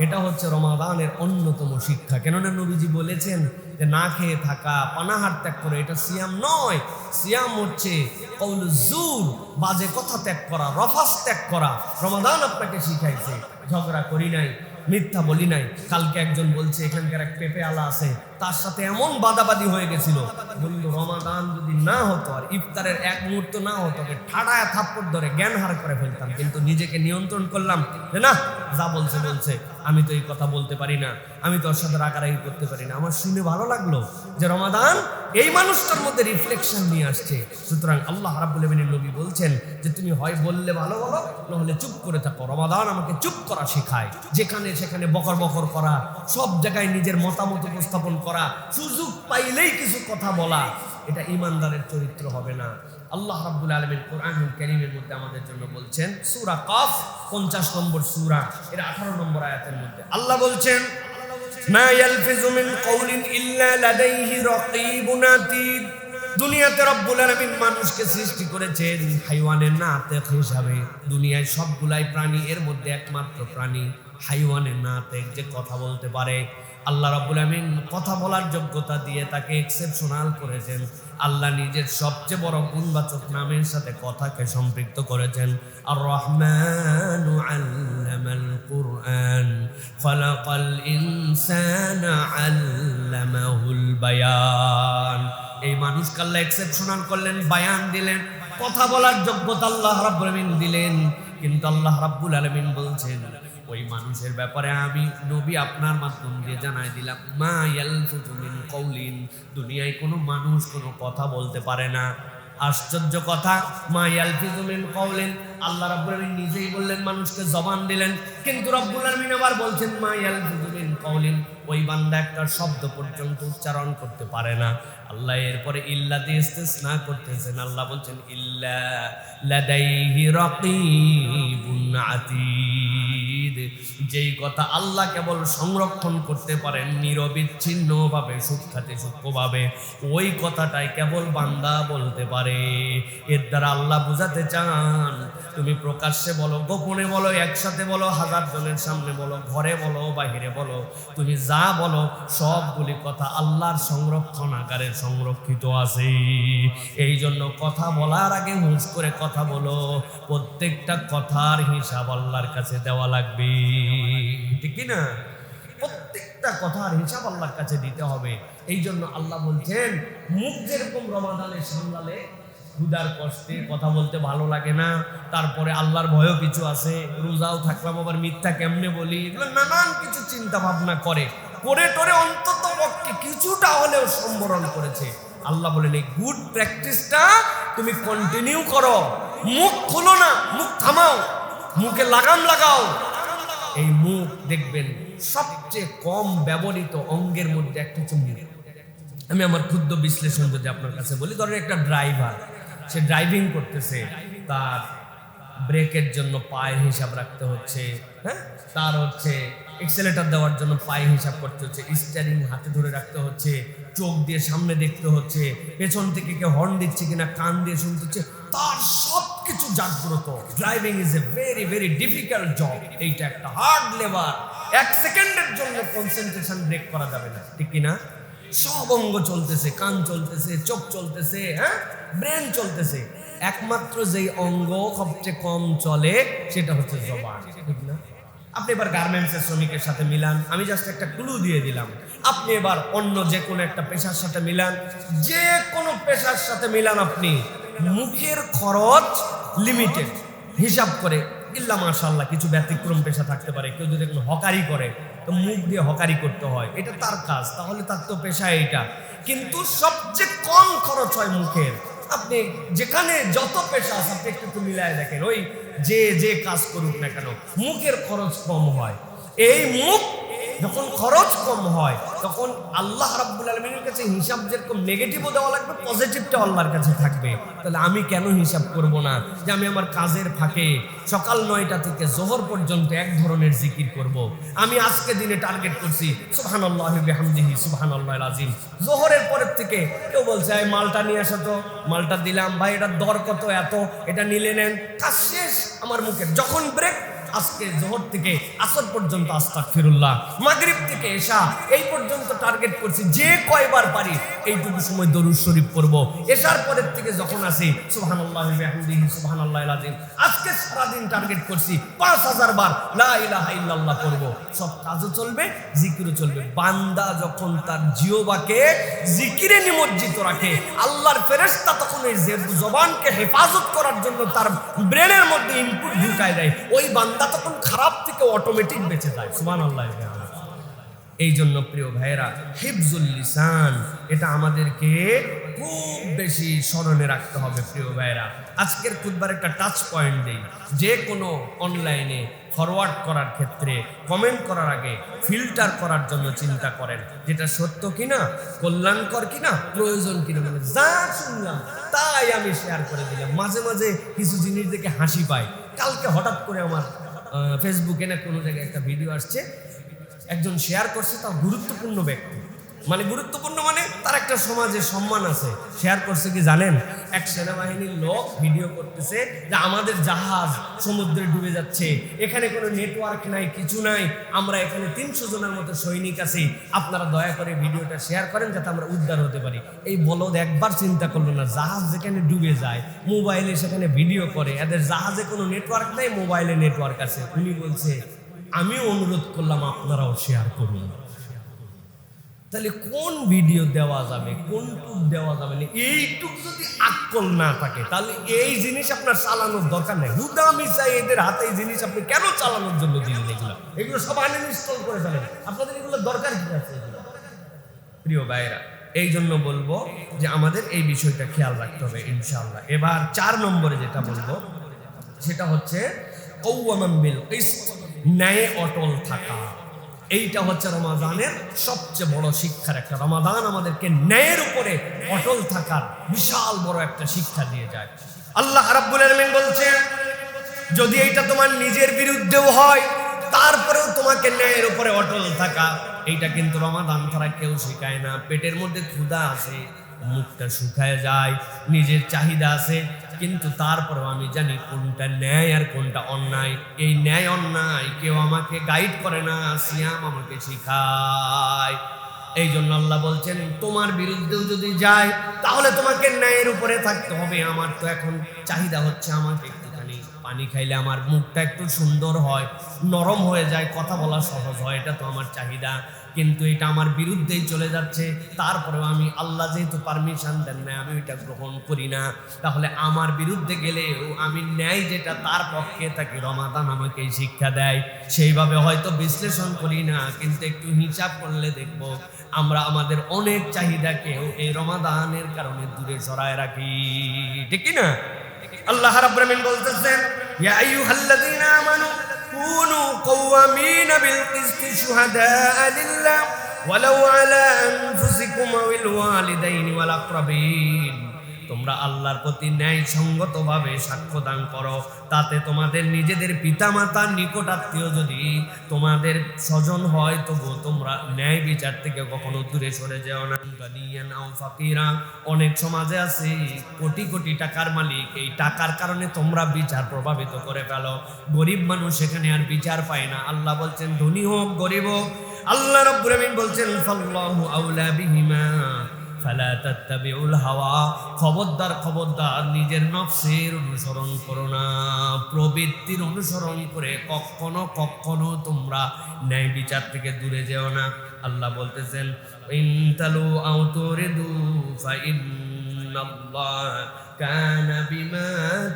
S1: এটা হচ্ছে রমাদানের অন্যতম শিক্ষা। কেননা নবীজি বলেছেন যে না খেয়ে থাকা, পানাহার ত্যাগ করে, এটা সিয়াম নয়। সিয়াম হচ্ছে কওলুজ জুর, বাজে কথা ত্যাগ করা, রফাস ত্যাগ করা। রমাদান আপনাকে শিখাইছে ঝগড়া করি নাই, মিথ্যা বলি নাই। কালকে একজন বলছে এখানকার এক পেঁপে আলা আছে, তার সাথে এমন বাদাবাদি হয়ে গেছিল, বলল রমাদান যদি না হতো আর ইফতারের 1 মুহূর্ত না হতো, ঠাড়ায় থাপ্পড় ধরে জ্ঞান হার করে ফেলতাম। কিন্তু নিজেকে নিয়ন্ত্রণ করলাম যে না, যা বলছে বলছে, আমি তো এই কথা বলতে পারি না, আমি তো ওর সাথে রাগারাগি করতে পারি না। আমার শুনে ভালো লাগলো যে রমাদান এই মানুষটার মধ্যে রিফ্লেকশন নিয়ে আসছে। সুতরাং আল্লাহ রাব্বুল আলামিনের নবী বলছেন যে তুমি হয় বললে ভালো বলো, না হলে চুপ করে থাকো। রমাদান আমাকে চুপ করা শেখায়, যেখানে সেখানে বকর বকর করা, সব জায়গায় নিজের মতামত উপস্থাপন করা, সুযোগ পাইলেই কিছু কথা বলা, এটা ঈমানদারের চরিত্র হবে না। আল্লাহ রাব্বুল আলামিন কোরআনুল কারীমের মধ্যে আমাদের জন্য বলছেন, সূরা কাফ 50 নম্বর সূরা, এর 18 নম্বর আয়াতের মধ্যে আল্লাহ বলছেন, মা ইয়ালফিজু মিন কওলিন ইল্লা লাদাইহি রাকীবুন আতীদ। দুনিয়াতে রব্বুল আলামিন মানুষকে সৃষ্টি করেছেন হাইওয়ানের নাতেক হিসাবে। দুনিয়ায় সবগুলাই প্রাণী, এর মধ্যে একমাত্র প্রাণী হাইওয়ানের নাতেক, যে কথা বলতে পারে। আল্লাহ রাব্বুল আলামিন কথা বলার যোগ্যতা দিয়ে তাকে এক্সেপশনাল করেছেন। আল্লাহ নিজের সবচেয়ে বড় গুণবাচক নামের সাথে কথাকে সম্পৃক্ত করেছেন। আর রহমানু আল্লামাল কুরআন খালাকাল ইনসানা আল্লামাহুল বায়ান। এই মানুষকে আল্লাহ এক্সেপশনাল করলেন, বায়ান দিলেন, কথা বলার যোগ্যতা আল্লাহ রাব্বুল আলামিন দিলেন। কিন্তু আল্লাহ রাব্বুল আলামিন বলছেন, ওই মানুষের ব্যাপারে আমি নবী আপনার মাধ্যম দিয়ে জানাই দিলাম, মা ইয়ালফিজু মিন কওলিন, দুনিয়ায় কোনো মানুষ কোনো কথা বলতে পারে না আশ্চর্য কথা, মা ইয়ালফিযু মিন কাওলিন, আল্লাহ রাব্বুল আলামিন নিজেই বললেন মানুষকে জবান দিলেন, কিন্তু রব্বুল আলামিন আবার বলছেন মা ইয়ালফিযু মিন কাওলিন, ওই বান্দা একটা শব্দ পর্যন্ত উচ্চারণ করতে পারে না। আল্লাহ এরপরে ইল্লা দিয়ে ইস্তিসনা করতেছেন, আল্লাহ বলছেন ইল্লা লাদাইহি রাকীবুন আতীদ, যেই কথা আল্লাহ কেবল সংরক্ষণ করতে পারেন নিরবিচ্ছিন্নভাবে, সূক্ষ্মভাবে, ওই কথাটাই কেবল বান্দা বলতে পারে। এর দ্বারা আল্লাহ বুঝাতে চান, তুমি প্রকাশ্যে বলো, গোপনে বলো, একসাথে বলো, হাজার জনের সামনে বলো, ঘরে বলো, বাহিরে বলো, তুমি যা বলো সবগুলি কথা আল্লাহর সংরক্ষণ আকারে সংরক্ষিত আছে। এই জন্য কথা বলার আগে হুঁশ করে কথা বলো, প্রত্যেকটা কথার হিসাব আল্লাহর কাছে দেওয়া লাগবে, ঠিক কি না? প্রত্যেকটা কথার হিসাব আল্লাহর কাছে দিতে হবে। এই জন্য আল্লাহ বলছেন, মুখ যেরকম রমাদানে সামলালে, ক্ষুধার কষ্টে কথা বলতে ভালো লাগে না, তারপরে আল্লাহর ভয়ও কিছু আছে, রোজাও থাকলাম আবার মিথ্যা কেমনে বলি, এগুলো নানান কিছু চিন্তা ভাবনা করে টোরে অন্তত পক্ষে কিছুটা হলেও সম্বরণ করেছে। আল্লাহ বলেন এই গুড প্র্যাকটিসটা তুমি কন্টিনিউ করো, মুখ খুলো না, মুখ থামাও, মুখে লাগাম লাগাও। এই মুখ দেখবেন সবচেয়ে কম ব্যবহৃত অঙ্গের মধ্যে একটা হচ্ছে মুখ। আমি আমার ক্ষুদ্র বিশ্লেষণ যদি আপনার কাছে বলি, ধরেন একটা ড্রাইভার, সে ড্রাইভিং করতেছে, তার ব্রেকের জন্য পায়ের হিসাব রাখতে হচ্ছে, হ্যাঁ, তার হচ্ছে এক্সেলেটর দেওয়ার জন্য পায়ে হিসাব করতে হচ্ছে, স্টিয়ারিং হাতে ধরে রাখতে হচ্ছে, চোখ দিয়ে সামনে দেখতে হচ্ছে, পেছন থেকে কেউ হর্ন দিচ্ছে কিনা কান দিয়ে শুনতে হচ্ছে, তার সব কিছু জাগ্রত। Driving is a very very difficult job, এইটা একটা হার্ড লেবার, এক সেকেন্ডের জন্য কনসেন্ট্রেশন ব্রেক করা যাবে না, ঠিক কিনা? সব অঙ্গ চলতেছে, কান চলতেছে, চোখ চলতেছে, হ্যাঁ, ব্রেন চলতেছে, একমাত্র যেই অঙ্গ সবচেয়ে কম চলে সেটা হচ্ছে জবান, ঠিক না? আপনি এবার গার্মেন্টসের শ্রমিকের সাথে মিলান, আমি জাস্ট একটা ক্লু দিয়ে দিলাম। আপনি এবার অন্য যে কোনো একটা পেশার সাথে মিলান, যে কোনো পেশার সাথে মিলান, আপনি মুখের খরচ লিমিটেড হিসাব করে, ইল্লা মাশাআল্লাহ কিছু ব্যতিক্রম পেশা থাকতে পারে, কেউ যদি কোনো হকারি করে তো মুখ দিয়ে হকারি করতে হয়, এটা তার কাজ, তাহলে তার তো পেশা এইটা, কিন্তু সবচেয়ে কম খরচ হয় মুখের। আপনি যেখানে যত পেশা আছে আপনি একটু মিলায় দেখেন, ওই যে কাজ করুক না কেন মুখের খরচ কম হয়। এই মুখ যখন খরচ কম হয় তখন আল্লাহ রাব্বুল আলামিনের কাছে হিসাব যেরকম নেগেটিভও দেওয়া লাগবে, পজিটিভটা আল্লাহর কাছে থাকবে। তাহলে আমি কেন হিসাব করব না যে আমি আমার কাজের ফাঁকে সকাল 9টা থেকে জোহর পর্যন্ত এক ধরনের জিকির করব। আমি আজকে দিনে টার্গেট করছি সুবহানাল্লাহি বিহামদিহি সুবহানাল্লাহিল আযীম। জোহরের পরের থেকে কেউ বলছে এই মালটা নিয়ে আসো তো, মালটা দিলাম, ভাই এটার দর কত, এত, এটা নিলে নেন, কাজ শেষ আমার মুখের। যখন ব্রেক, আজকে জোহর থেকে আসর পর্যন্ত আস্তাগফিরুল্লাহ, মাগরিব থেকে এশা এই পর্যন্ত টার্গেট করছি, যে কয়বার পারি এইটুকু সময় দরুদ শরীফ পড়ব। এশার পরের থেকে যখন আসি সুবহানাল্লাহি ওয়া বিহামদিহি সুবহানাল্লাহিল আযীম। আজকে সারা দিন টার্গেট করছি 5000 বার লা ইলাহা ইল্লাল্লাহ পড়ব। সব কাজও চলবে, জিকিরও চলবে। বান্দা যখন তার জিহ্বাকে জিকিরে নিমজ্জিত রাখে, আল্লাহর ফেরেশতা তখন এই জবানকে হেফাজত করার জন্য তার ব্রেনের মধ্যে ইনপুট ঢুকায় দেয়, ওই বান্দা তখন খারাপ থেকে অটোমেটিক বেঁচে যায়। সুবহানাল্লাহ। এই জন্য প্রিয় ভাইয়েরা, হিফজুল লিসান এটা আমাদেরকে খুব বেশি স্মরণে রাখতে হবে। প্রিয় ভাইয়েরা, আজকের খুতবার একটা টাচ পয়েন্ট দেই। যে কোনো অনলাইনে ফরওয়ার্ড করার ক্ষেত্রে কমেন্ট করার আগে ফিল্টার করার জন্য চিন্তা করেন, যেটা সত্য কিনা, কল্যাণকর কিনা, প্রয়োজন কিনা। মানে যা শুনলাম তাই আমি শেয়ার করে দিলাম। মাঝে মাঝে কিছু জিনিস দেখে হাসি পায়। কালকে হঠাৎ করে আমার ফেসবুকে না কোনো জায়গায় একটা ভিডিও আসছে, একজন শেয়ার করছে, তার গুরুত্বপূর্ণ ব্যক্তি, মানে গুরুত্বপূর্ণ মানে তার একটা সমাজে সম্মান আছে। শেয়ার করছে কি জানেন? এক সেনাবাহিনীর লোক ভিডিও করতেছে যে আমাদের জাহাজ সমুদ্রে ডুবে যাচ্ছে, এখানে কোনো নেটওয়ার্ক নাই, কিছু নাই, আমরা এখানে 300 জনের মতো সৈনিক আছি, আপনারা দয়া করে ভিডিওটা শেয়ার করেন যাতে আমরা উদ্ধার হতে পারি। এই বলদ একবার চিন্তা করলো না, জাহাজ যেখানে ডুবে যায় মোবাইলে সেখানে ভিডিও করে, এদের জাহাজে কোনো নেটওয়ার্ক নাই, মোবাইলে নেটওয়ার্ক আছে। উনি বলছে আমিও অনুরোধ করলাম আপনারাও শেয়ার করুন। তাহলে কোন ভিডিও দেওয়া যাবে, কোনটুক দেওয়া যাবে না, এইটুক যদি আক্কল না থাকে তাহলে এই জিনিস আপনার চালানোর দরকার নেই। হুদামি চাই এদের হাতে এই জিনিস আপনি কেন চালানোর জন্য দিলেন? এগুলো সব আনইনস্টল করে ফেলেন, আপনাদের এগুলো দরকার কি আছে? প্রিয় ভাইরা, এই জন্য বলবো যে আমাদের এই বিষয়টা খেয়াল রাখতে হবে ইনশাআল্লাহ। এবার 4 নম্বরে যেটা বলবো সেটা হচ্ছে কওয়ামান বিল কিসত, ন্যায়ে অটল থাকা। এইটা হচ্ছে রমাদানের সবচেয়ে বড় শিক্ষার একটা। রমাদান আমাদেরকে ন্যায়ের উপরে অটল থাকার বিশাল বড় একটা শিক্ষা দিয়ে যায়। আল্লাহ রাব্বুল আলামিন বলছেন, যদি এইটা তোমার নিজের বিরুদ্ধেও হয় তারপরেও তোমাকে ন্যায়ের উপরে অটল থাকা, এইটা কিন্তু রমাদান ছাড়া কেউ শেখায় না। পেটের মধ্যে ক্ষুধা আছে, মুখটা শুকায় যায়, নিজের চাহিদা আছে, কিন্তু তারপরেও আমি জানি কোনটা ন্যায় আর কোনটা অন্যায়। এই ন্যায় অন্যায় কেউ আমাকে গাইড করে না, সিয়াম আমাকে শিখায়। এই জন্য আল্লাহ বলছেন, তোমার বিরুদ্ধেও যদি যায় তাহলে তোমাকে ন্যায়ের উপরে থাকতে হবে। আমার তো এখন চাহিদা হচ্ছে আমাকে একটুখানি পানি খাইলে আমার মুখটা একটু সুন্দর হয়, নরম হয়ে যায়, কথা বলা সহজ হয়, এটা তো আমার চাহিদা, কিন্তু এটা আমার বিরুদ্ধেই চলে যাচ্ছে। তারপরেও আমি, আল্লাহ যেহেতু পারমিশন দেন না, আমি ওইটা গ্রহণ করি না। তাহলে আমার বিরুদ্ধে গেলেও আমি ন্যায় যেটা তার পক্ষে থাকি, রমাদান আমাকে শিক্ষা দেয়। সেইভাবে হয়তো বিশ্লেষণ করি না, কিন্তু একটু হিসাব করলে দেখবো আমরা আমাদের অনেক চাহিদাকেও এই রমাদানের কারণে দূরে সরায় রাখি, ঠিক কি না? আল্লাহ রাব্বুল আলামিন বলতেছেন, ইয়া আইয়ুহাল্লাযীনা আমানু কুনু কওয়ামিনা বিল কিসতি শুহাদাআ লিল্লাহ ওয়ালাউ আলা আনফুসিকুম ওয়াল ওয়ালিদাইনি ওয়াল আকরাবিন। তোমরা আল্লাহর প্রতি ন্যায় সঙ্গতভাবে সাক্ষ্য দান করো, তাতে তোমাদের নিজেদের পিতামাতার নিকট আত্মীয় যদি তোমাদের স্বজন হয়, তবুও তোমরা ন্যায় বিচার থেকে কখনো দূরে সরে যেও না। অনেক সমাজে আছে কোটি কোটি টাকার মালিক, এই টাকার কারণে তোমরা বিচার প্রভাবিত করে ফেলো। গরিব মানুষ সেখানে আর বিচার পায় না। আল্লাহ বলছেন, ধনী হোক গরিব হোক, আল্লাহ রাব্বুল আলামিন বলছেন, ফাল্লাহু আউলা বিহিমা ফালা তাত্তাবিউল হাওয়া। খবরদার খবরদার, নিজের নফসের অনুসরণ করো না, প্রবৃত্তির অনুসরণ করে কখনো কখনো তোমরা ন্যায় বিচার থেকে দূরে যেও না। আল্লাহ বলতেছেন, ইনতালু আও তুরিদু ফাইন্নাল্লাহ কানা বিমা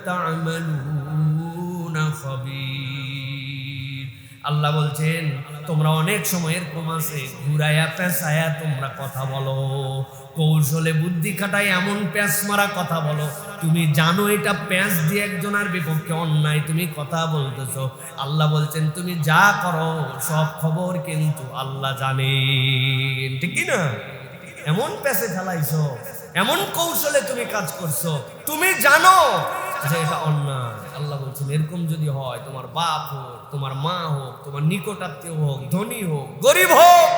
S1: তা'মালুনা খাবীর। আল্লাহ বলছেন, তোমরা অনেক সময় এরকম আছে ঘুরাইয়া পেঁচায়া তোমরা কথা বলো, কৌশলে বুদ্ধি খাটাই এমন প্যাঁচ মারা কথা বলো, তুমি জানো এটা প্যাঁচ দিয়ে একজনের বিপক্ষে অন্যায়, তুমি কথা বলতেছো। আল্লাহ বলছেন, তুমি যা করো সব খবর কিন্তু আল্লাহ জানেন, ঠিক কি না? এমন প্যাঁচে ফেলাইছো, এমন কৌশলে তুমি কাজ করছো, তুমি জানো যে এটা অন্যায়। আল্লাহ বলছেন, এরকম যদি হয়, তোমার বাপ হোক, তোমার মা হোক, তোমার নিকট আত্মীয় হোক, ধনী হোক, গরিব হোক,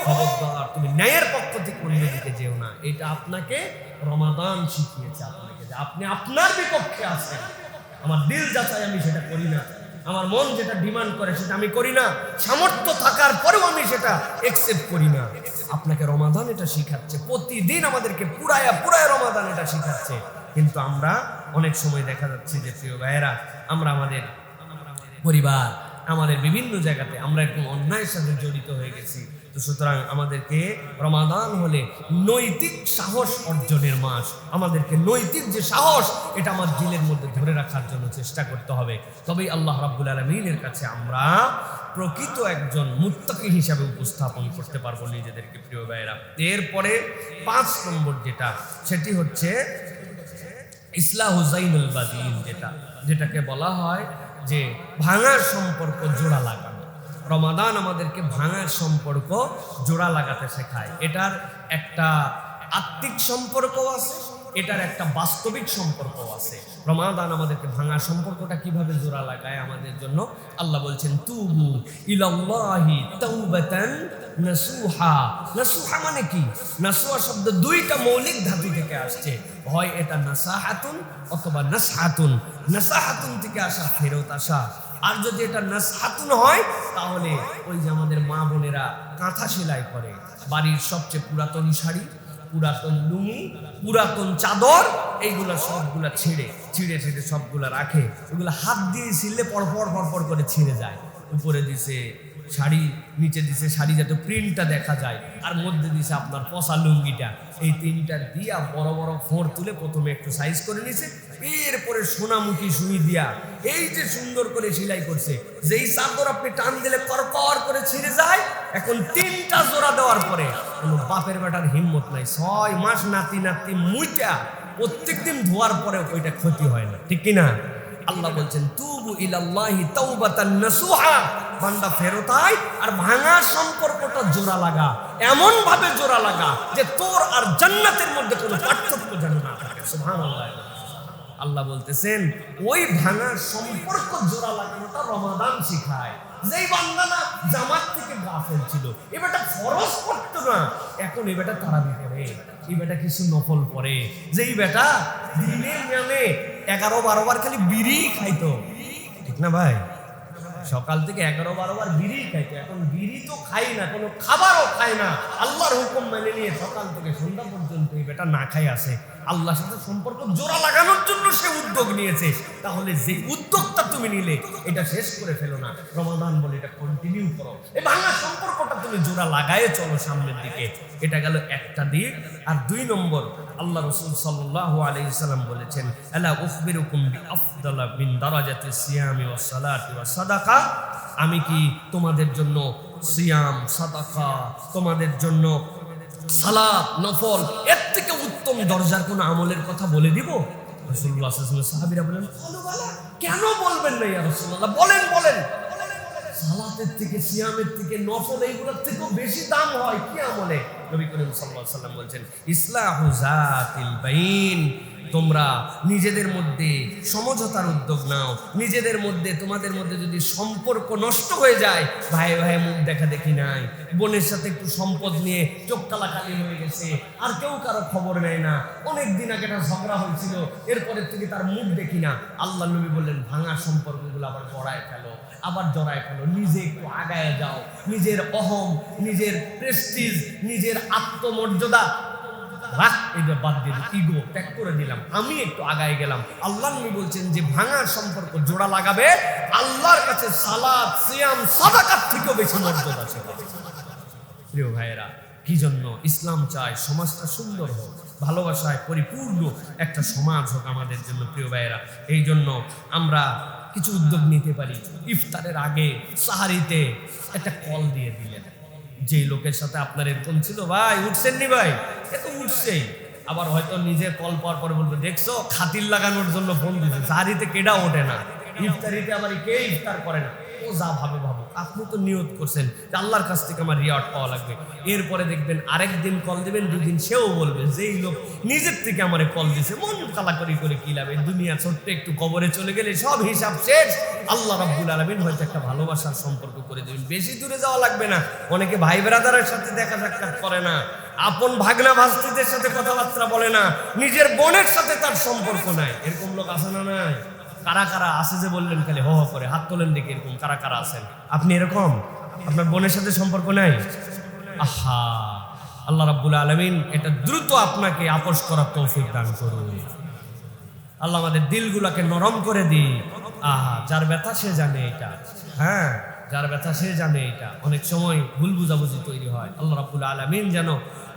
S1: খবরদার তুমি ন্যায়ের পক্ষ থেকে অন্যদিকে যেও না। এটা আপনাকে রমাদান শিখিয়েছে, আপনাকে যে আপনি আপনার বিপক্ষে আছেন। আমার দিল যাচাই আমি সেটা করি না, আমার মন যেটা ডিমান্ড করে সেটা আমি করি না, সামর্থ্য থাকার পরেও আমি সেটা একসেপ্ট করি না। আপনাকে রমাদান এটা শিখাচ্ছে, প্রতিদিন আমাদেরকে পুরায়া পুরায়া রমাদান এটা শিখাচ্ছে। কিন্তু আমরা অনেক সময় দেখা যাচ্ছে যে প্রিয় ভাইয়েরা, আমরা আমাদের পরিবার, আমাদের বিভিন্ন জায়গাতে আমরা এরকম অন্যায়ের সাথে জড়িত হয়ে গেছি। তো সুতরাং আমাদেরকে রমাদান হলে নৈতিক সাহস অর্জনের মাস। আমাদেরকে নৈতিক যে সাহস, এটা আমার দিলের মধ্যে ধরে রাখার জন্য চেষ্টা করতে হবে। তবেই আল্লাহ রাব্বুল আলামিনের কাছে আমরা প্রকৃত একজন মুত্তাকি হিসাবে উপস্থাপন করতে পারবো নিজেদেরকে, প্রিয় ভাইয়েরা। এরপরে 5 নম্বর যেটা, সেটি হচ্ছে ইসলাহু যাইনুল বাদিন, যেটাকে বলা হয় যে ভাঙার সম্পর্ক জোড়া লাগানো। রমাদান আমাদেরকে ভাঙার সম্পর্ক জোড়া লাগাতে শেখায়। এটার একটা আত্মিক সম্পর্ক আছে, এটার একটা বাস্তবিক সম্পর্ক আছে। রমাদান আমাদেরকে ভাঙার সম্পর্কটা কিভাবে জোড়া লাগায় আমাদের জন্য, আল্লাহ বলছেন, তুবু ইলাল্লাহি তাওবাতান নাসুহা। নাসুহা মানে কি? নাসুহা শব্দ 2টা মৌলিক ধাতু থেকে আসছে, হয় এটা নাসাহাতুন অথবা নাসহাতুন। নাসাহাতুন থেকে আসা ফেরত আসা, আর যদি এটা নাসহাতুন হয় তাহলে ওই যে আমাদের মা বোনেরা কাঁথা সেলাই করে, বাড়ির সবচেয়ে পুরাতন শাড়ি, পুরাতন লুঙ্গি, পুরাতন চাদর, এইগুলা সবগুলা ছিঁড়ে সবগুলা রাখে, ওগুলো হাত দিয়ে ছিঁড়লে পরপর করে ছিঁড়ে যায়। উপরে দিছে শাড়ি, নিচে দিছে শাড়ি যাতে প্রিন্টটা দেখা যায়, আর মধ্যে দিছে আপনার পশা লুঙ্গিটা। এই 3টা দিয়া বড় বড় ফোঁড় তুলে প্রথমে একটু সাইজ করে নিছে, এরপরে সোনামুখী সুই দিয়া এই যে সুন্দর করে সেলাই করছে। যেই চাদর আপনি টান দিলে করকর করে ছিঁড়ে যায়, এখন 3টা জোড়া দেওয়ার পরে কোনো বাপের বেটার হিম্মত নাই, 6 মাস নাতি নাতি মুইটা প্রত্যেকদিন ধোয়ার পরে ওইটা ক্ষতি হয় না, ঠিক কিনা? আল্লাহ বলছেন তুবু ইলাল্লাহি তাওবাতান নাসুহা, বান্দা ফেরত আয় আর ভাঙা সম্পর্কটা জোড়া লাগা, এমন ভাবে জোড়া লাগা যে তোর আর জান্নাতের মধ্যে কোনো পার্থক্য যেন না থাকে। সুবহানাল্লাহ। আল্লাহ বলতেছেন ওই ভাঙা সম্পর্ক জোড়া লাগানোটা রমাদান শিখায়। যেই বান্দা না জামাত থেকে গাফেল ছিল, এবারটা ফরজ করতো না, এখন এবারটা তারাবি করে, এই বেটা কিছু নফল পড়ে, যেই বেটা দিনের নামে 11-12 বার খালি বিড়ি খাইতো, ঠিক না ভাই? সকাল থেকে 11-12 বার বিড়ি খাইতো, এখন বিড়ি তো খাই না, কোনো খাবারও খায় না, আল্লাহর হুকুম মেনে নিয়ে সকাল থেকে সন্ধ্যা পর্যন্ত এই বেটা না খাই আছে। আল্লাহর সাথে সম্পর্ক জোড়া লাগানোর জন্য সে উদ্যোগ নিয়েছে, তাহলে যে উদ্যোগটা তুমি নিলে এটা শেষ করে ফেলো না, রমাদান বলে এটা কন্টিনিউ করো, এই ভাঙা সম্পর্কটা তুমি জোড়া লাগায়ে চলো সামনের দিকে। এটা গেল একটা দিক। আর 2 নম্বর, আল্লাহ রাসূল সাল্লাল্লাহু আলাইহি সাল্লাম বলেছেন আলা উখবিরুকুম বিআফদালা মিন দারাজাতিস সিয়ামি ওয়াস সালাতি ওয়াস সাদাকা, আমি কি তোমাদের জন্য সিয়াম, সাদাকা, তোমাদের জন্য সালাত, নফল, এর থেকে উত্তম দরজার কোন আমলের কথা বলে দিব? রাসূলুল্লাহ সাল্লাল্লাহু আলাইহি ওয়াসাল্লাম সাহাবীরা বলেন, কেন বলবেন না ইয়া রাসূলুল্লাহ, বলেন বলেন। সালাতের থেকে, সিয়ামের থেকে, নফল এইগুলোর থেকেও বেশি দাম হয় কি আমলে? নবী করিম সাল্লাল্লাহু আলাইহি ওয়াসাল্লাম বলছেন ইসলাহু যাতিল বাইন, তোমরা নিজেদের মধ্যে সমঝোতার উদ্যোগ নাও। নিজেদের মধ্যে, তোমাদের মধ্যে যদি সম্পর্ক নষ্ট হয়ে যায়, ভাই ভাই মুখ দেখা দেখি নাই, বোনের সাথে একটু সম্পদ নিয়ে চোখ কালাকালি হয়ে গেছে, আর কেউ কারো খবর নেয় না, অনেক দিন আগে একটা ঝগড়া হয়েছিল, এরপরের থেকে তার মুখ দেখি না, আল্লাহ নবী বললেন ভাঙা সম্পর্কগুলো আবার জড়ায় ফেলো, আবার জড়ায় ফেলো, নিজে একটু আগায় যাও, নিজের অহম, নিজের প্রেস্টিজ, নিজের আত্মমর্যাদা রাখ, এটা বাদ দিয়ে ইগো ত্যাগ করে দিলাম, আমি একটু আগায় গেলাম। আল্লাহ নবী বলছেন যে ভাঙা সম্পর্ক জোড়া লাগাবে, আল্লাহর কাছে সালাত, সিয়াম, সাদাকার থেকেও বেশি মর্যাদা আছে। প্রিয় ভাইয়েরা, কি জন্য ইসলাম চায় সমাজটা সুন্দর হোক, ভালোবাসায় পরিপূর্ণ একটা সমাজ হোক আমাদের জন্য। প্রিয় ভাইয়েরা, এই জন্য আমরা কিছু উদ্যোগ নিতে পারি। ইফতারের আগে সাহারিতে একটা কল দিয়ে দিলেন, যে লোকের সাথে আপনার এরকম ছিল, ভাই উঠছেন নি ভাই, এ তো উঠছেই, আবার হয়তো নিজের কল পাওয়ার পরে বলবে দেখছো খাতির লাগানোর জন্য ফোন দিচ্ছে, সাহারিতে কেডা ওঠে না, ইফতারিতে আবার কে ইফতার করে না, ও যা ভাবে ভাবুক, আপনি তো নিয়ত করছেন যে আল্লাহর কাছ থেকে আমার রিওয়ার্ড পাওয়া লাগবে। এরপরে দেখবেন আরেকদিন কল দিবেন, 2 দিন সেও বলবে যেই লোক নিজের থেকে আমারে কল দিছে, মন কালাকরি করে কি লাভ, দুনিয়া ছোট্ট একটু কবরে চলে গেলে সব হিসাব শেষ। আল্লাহ রাব্বুল আলামিন হয়তো একটা ভালোবাসার সম্পর্ক করে দেবেন, বেশি দূরে যাওয়া লাগবে না। অনেকে ভাই ব্রাদারের সাথে দেখা সাক্ষাৎ করে না, আপন ভাগনা ভাস্তিদের সাথে কথাবার্তা বলে না, নিজের বোনের সাথে তার সম্পর্ক নাই, এরকম লোক আছে না? নাই? কারা কারা আছে যে বললেন খালি হ হ করে, হাত তোলেন দেখি, এরকম কারা কারা আছেন? আপনি এরকম, আপনার বোনের সাথে সম্পর্ক নাই? আহা, আল্লাহ রাব্বুল আলামিন এটা দ্রুত আপনাকে আপোস করার তৌফিক দান করুন। আল্লাহ আমাদের দিলগুলোকে নরম করে দিই। আহা, যার ব্যথা সে জানে এটা, হ্যাঁ, যার ব্যথা সে জানে এটা। অনেক সময় ভুল বুঝাবুঝি তৈরি হয়। আল্লাহ রাব্বুল আলামিন যেন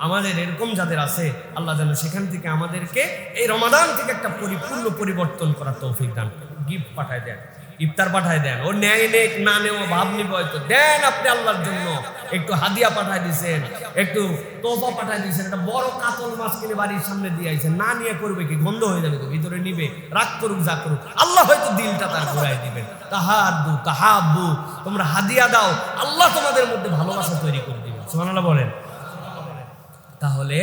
S1: আমাদের এরকম যাদের আছে, আল্লাহ যেন সেখান থেকে আমাদেরকে এই রমাদান থেকে একটা পরিপূর্ণ পরিবর্তন করার তৌফিক দান করেন। গিফট পাঠায় দেন, ইফতার পাঠায় দেন, ও ন্যায় নেক না নেওয়া ভাব নিব হয়তো দেন, আপনি আল্লাহর জন্য একটু হাদিয়া পাঠায় দিয়েছেন, একটু তোফা পাঠায় দিয়েছেন, একটা বড় কাতল মাছ কিনে বাড়ির সামনে দিয়ে আইছেন, না নিয়ে করবে কি, গন্ধ হয়ে যাবে তো, ভিতরে নিবে, রাগ করুক যা করুক, আল্লাহ হয়তো দিলটা তার ঘুরাই দিবেন। তাহাদ্দু তাহাব্বু, তোমরা হাদিয়া দাও, আল্লাহ তোমাদের মধ্যে ভালোবাসা তৈরি করে দিবেন। সুবহানাল্লাহ বলেন। তাহলে